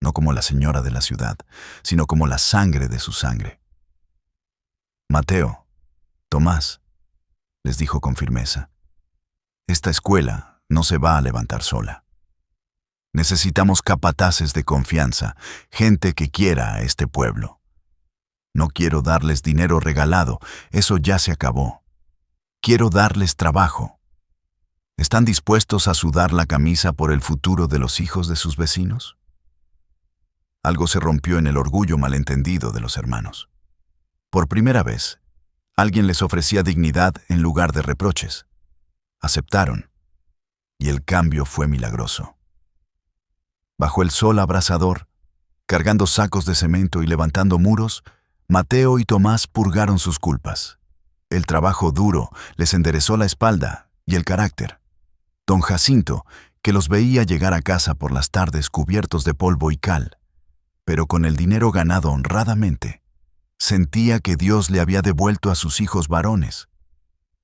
no como la señora de la ciudad, sino como la sangre de su sangre. Mateo, Tomás, les dijo con firmeza, esta escuela no se va a levantar sola. Necesitamos capataces de confianza, gente que quiera a este pueblo. No quiero darles dinero regalado, eso ya se acabó. Quiero darles trabajo. ¿Están dispuestos a sudar la camisa por el futuro de los hijos de sus vecinos? Algo se rompió en el orgullo malentendido de los hermanos. Por primera vez, alguien les ofrecía dignidad en lugar de reproches. Aceptaron, y el cambio fue milagroso. Bajo el sol abrasador, cargando sacos de cemento y levantando muros, Mateo y Tomás purgaron sus culpas. El trabajo duro les enderezó la espalda y el carácter. Don Jacinto, que los veía llegar a casa por las tardes cubiertos de polvo y cal, pero con el dinero ganado honradamente, sentía que Dios le había devuelto a sus hijos varones.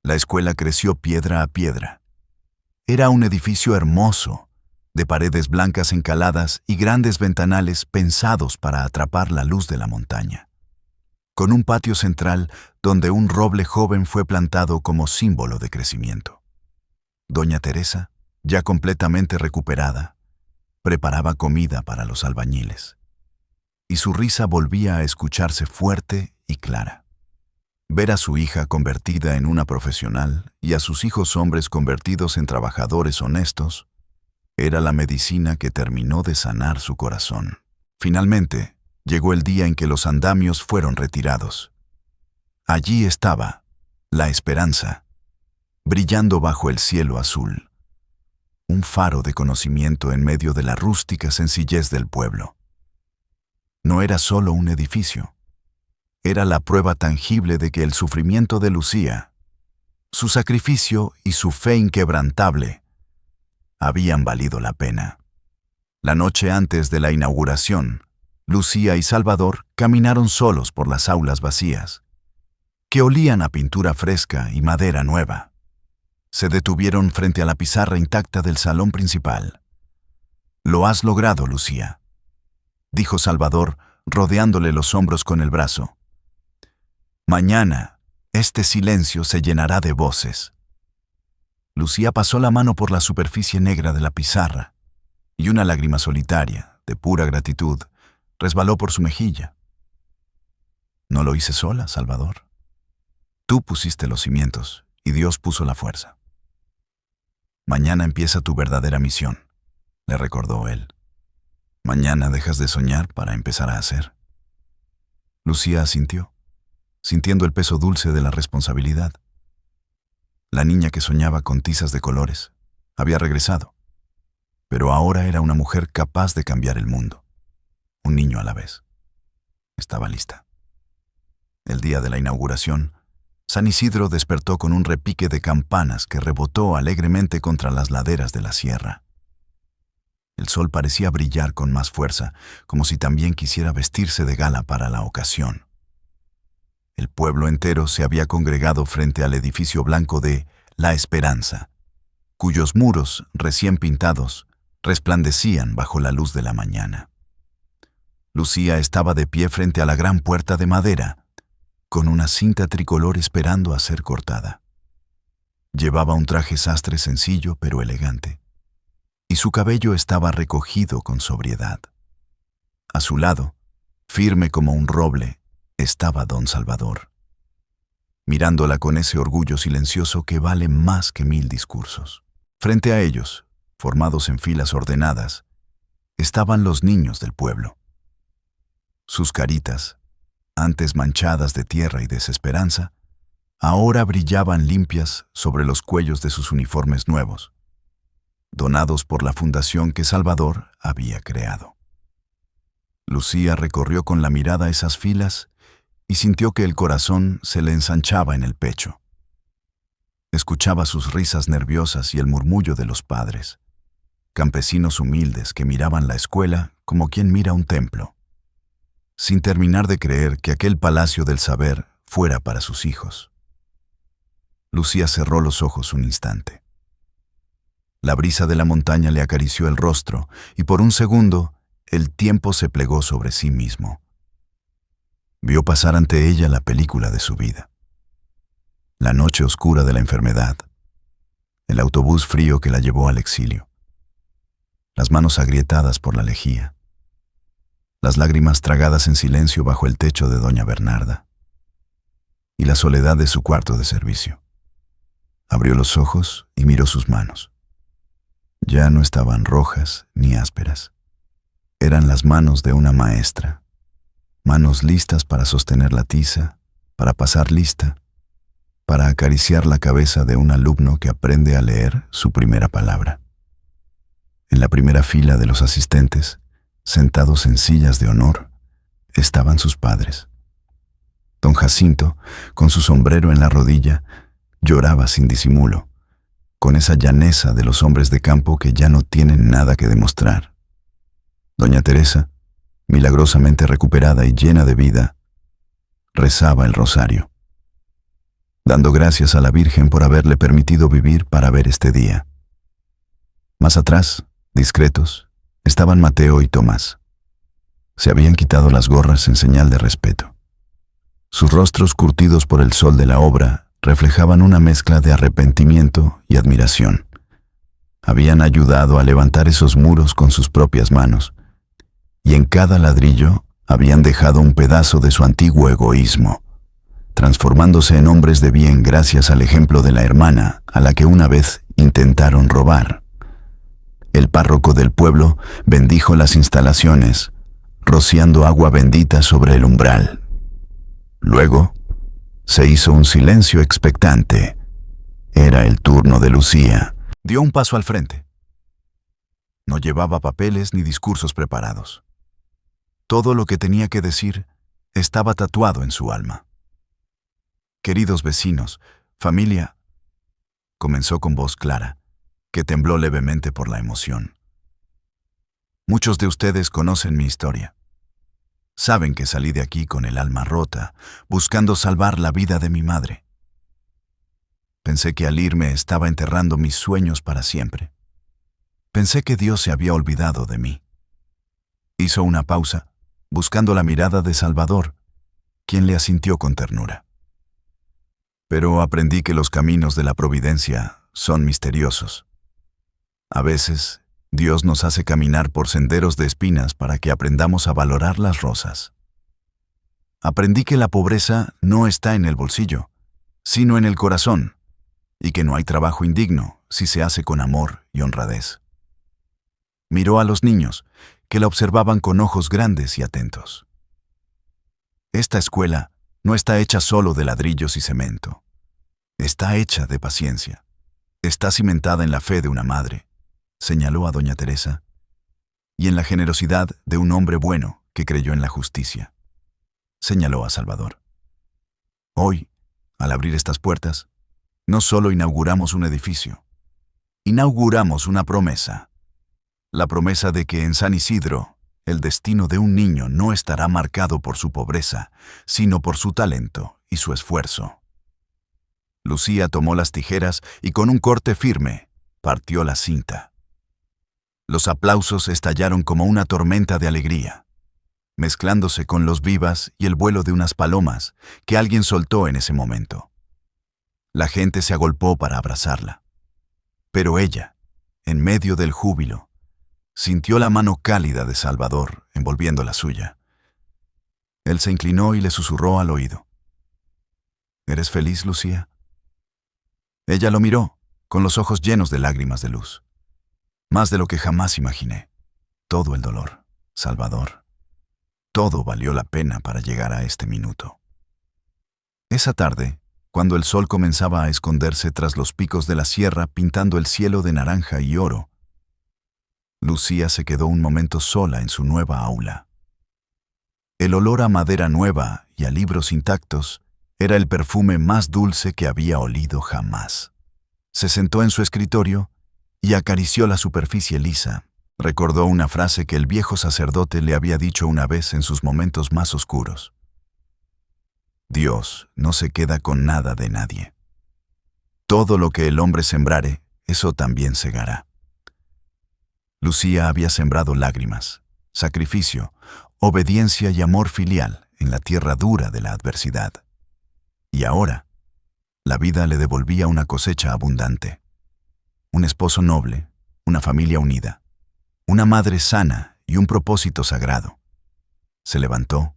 La escuela creció piedra a piedra. Era un edificio hermoso, de paredes blancas encaladas y grandes ventanales pensados para atrapar la luz de la montaña, con un patio central donde un roble joven fue plantado como símbolo de crecimiento. Doña Teresa, ya completamente recuperada, preparaba comida para los albañiles, y su risa volvía a escucharse fuerte y clara. Ver a su hija convertida en una profesional y a sus hijos hombres convertidos en trabajadores honestos era la medicina que terminó de sanar su corazón. Finalmente, llegó el día en que los andamios fueron retirados. Allí estaba la esperanza, brillando bajo el cielo azul, un faro de conocimiento en medio de la rústica sencillez del pueblo. No era solo un edificio, era la prueba tangible de que el sufrimiento de Lucía, su sacrificio y su fe inquebrantable habían valido la pena. La noche antes de la inauguración, Lucía y Salvador caminaron solos por las aulas vacías, que olían a pintura fresca y madera nueva. Se detuvieron frente a la pizarra intacta del salón principal. «Lo has logrado, Lucía», dijo Salvador, rodeándole los hombros con el brazo. «Mañana, este silencio se llenará de voces». Lucía pasó la mano por la superficie negra de la pizarra, y una lágrima solitaria, de pura gratitud, resbaló por su mejilla. «No lo hice sola, Salvador. Tú pusiste los cimientos y Dios puso la fuerza. Mañana empieza tu verdadera misión», le recordó él. «Mañana dejas de soñar para empezar a hacer». Lucía asintió, sintiendo el peso dulce de la responsabilidad. La niña que soñaba con tizas de colores había regresado, pero ahora era una mujer capaz de cambiar el mundo. Un niño a la vez. Estaba lista. El día de la inauguración, San Isidro despertó con un repique de campanas que rebotó alegremente contra las laderas de la sierra. El sol parecía brillar con más fuerza, como si también quisiera vestirse de gala para la ocasión. El pueblo entero se había congregado frente al edificio blanco de La Esperanza, cuyos muros, recién pintados, resplandecían bajo la luz de la mañana. Lucía estaba de pie frente a la gran puerta de madera, con una cinta tricolor esperando a ser cortada. Llevaba un traje sastre sencillo pero elegante, y su cabello estaba recogido con sobriedad. A su lado, firme como un roble, estaba don Salvador, mirándola con ese orgullo silencioso que vale más que 1000 discursos. Frente a ellos, formados en filas ordenadas, estaban los niños del pueblo. Sus caritas, antes manchadas de tierra y desesperanza, ahora brillaban limpias sobre los cuellos de sus uniformes nuevos, donados por la fundación que Salvador había creado. Lucía recorrió con la mirada esas filas y sintió que el corazón se le ensanchaba en el pecho. Escuchaba sus risas nerviosas y el murmullo de los padres, campesinos humildes que miraban la escuela como quien mira un templo, sin terminar de creer que aquel palacio del saber fuera para sus hijos. Lucía cerró los ojos un instante. La brisa de la montaña le acarició el rostro y por un segundo el tiempo se plegó sobre sí mismo. Vio pasar ante ella la película de su vida. La noche oscura de la enfermedad, el autobús frío que la llevó al exilio, las manos agrietadas por la lejía, las lágrimas tragadas en silencio bajo el techo de doña Bernarda y la soledad de su cuarto de servicio. Abrió los ojos y miró sus manos. Ya no estaban rojas ni ásperas. Eran las manos de una maestra, manos listas para sostener la tiza, para pasar lista, para acariciar la cabeza de un alumno que aprende a leer su primera palabra. En la primera fila de los asistentes, sentados en sillas de honor, estaban sus padres. Don Jacinto, con su sombrero en la rodilla, lloraba sin disimulo, con esa llaneza de los hombres de campo que ya no tienen nada que demostrar. Doña Teresa, milagrosamente recuperada y llena de vida, rezaba el rosario, dando gracias a la Virgen por haberle permitido vivir para ver este día. Más atrás, discretos, estaban Mateo y Tomás. Se habían quitado las gorras en señal de respeto. Sus rostros curtidos por el sol de la obra reflejaban una mezcla de arrepentimiento y admiración. Habían ayudado a levantar esos muros con sus propias manos, y en cada ladrillo habían dejado un pedazo de su antiguo egoísmo, transformándose en hombres de bien gracias al ejemplo de la hermana a la que una vez intentaron robar. El párroco del pueblo bendijo las instalaciones, rociando agua bendita sobre el umbral. Luego, se hizo un silencio expectante. Era el turno de Lucía. Dio un paso al frente. No llevaba papeles ni discursos preparados. Todo lo que tenía que decir estaba tatuado en su alma. Queridos vecinos, familia, comenzó con voz clara, que tembló levemente por la emoción. Muchos de ustedes conocen mi historia. Saben que salí de aquí con el alma rota, buscando salvar la vida de mi madre. Pensé que al irme estaba enterrando mis sueños para siempre. Pensé que Dios se había olvidado de mí. Hizo una pausa, buscando la mirada de Salvador, quien le asintió con ternura. Pero aprendí que los caminos de la providencia son misteriosos. A veces, Dios nos hace caminar por senderos de espinas para que aprendamos a valorar las rosas. Aprendí que la pobreza no está en el bolsillo, sino en el corazón, y que no hay trabajo indigno si se hace con amor y honradez. Miró a los niños, que la observaban con ojos grandes y atentos. Esta escuela no está hecha solo de ladrillos y cemento. Está hecha de paciencia. Está cimentada en la fe de una madre, señaló a doña Teresa, y en la generosidad de un hombre bueno que creyó en la justicia, señaló a Salvador. Hoy, al abrir estas puertas, no solo inauguramos un edificio, inauguramos una promesa. La promesa de que en San Isidro, el destino de un niño no estará marcado por su pobreza, sino por su talento y su esfuerzo. Lucía tomó las tijeras y con un corte firme partió la cinta. Los aplausos estallaron como una tormenta de alegría, mezclándose con los vivas y el vuelo de unas palomas que alguien soltó en ese momento. La gente se agolpó para abrazarla. Pero ella, en medio del júbilo, sintió la mano cálida de Salvador envolviendo la suya. Él se inclinó y le susurró al oído. ¿Eres feliz, Lucía? Ella lo miró, con los ojos llenos de lágrimas de luz. Más de lo que jamás imaginé. Todo el dolor, Salvador. Todo valió la pena para llegar a este minuto. Esa tarde, cuando el sol comenzaba a esconderse tras los picos de la sierra pintando el cielo de naranja y oro, Lucía se quedó un momento sola en su nueva aula. El olor a madera nueva y a libros intactos era el perfume más dulce que había olido jamás. Se sentó en su escritorio y acarició la superficie lisa. Recordó una frase que el viejo sacerdote le había dicho una vez en sus momentos más oscuros. Dios no se queda con nada de nadie. Todo lo que el hombre sembrare, eso también segará. Lucía había sembrado lágrimas, sacrificio, obediencia y amor filial en la tierra dura de la adversidad. Y ahora, la vida le devolvía una cosecha abundante. Un esposo noble, una familia unida, una madre sana y un propósito sagrado. Se levantó,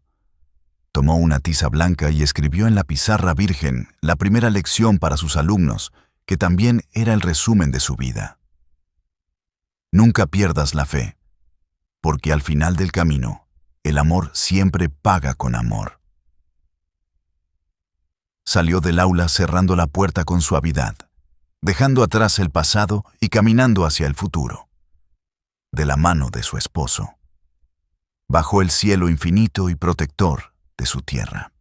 tomó una tiza blanca y escribió en la pizarra virgen la primera lección para sus alumnos, que también era el resumen de su vida. Nunca pierdas la fe, porque al final del camino, el amor siempre paga con amor. Salió del aula cerrando la puerta con suavidad, dejando atrás el pasado y caminando hacia el futuro, de la mano de su esposo, bajo el cielo infinito y protector de su tierra.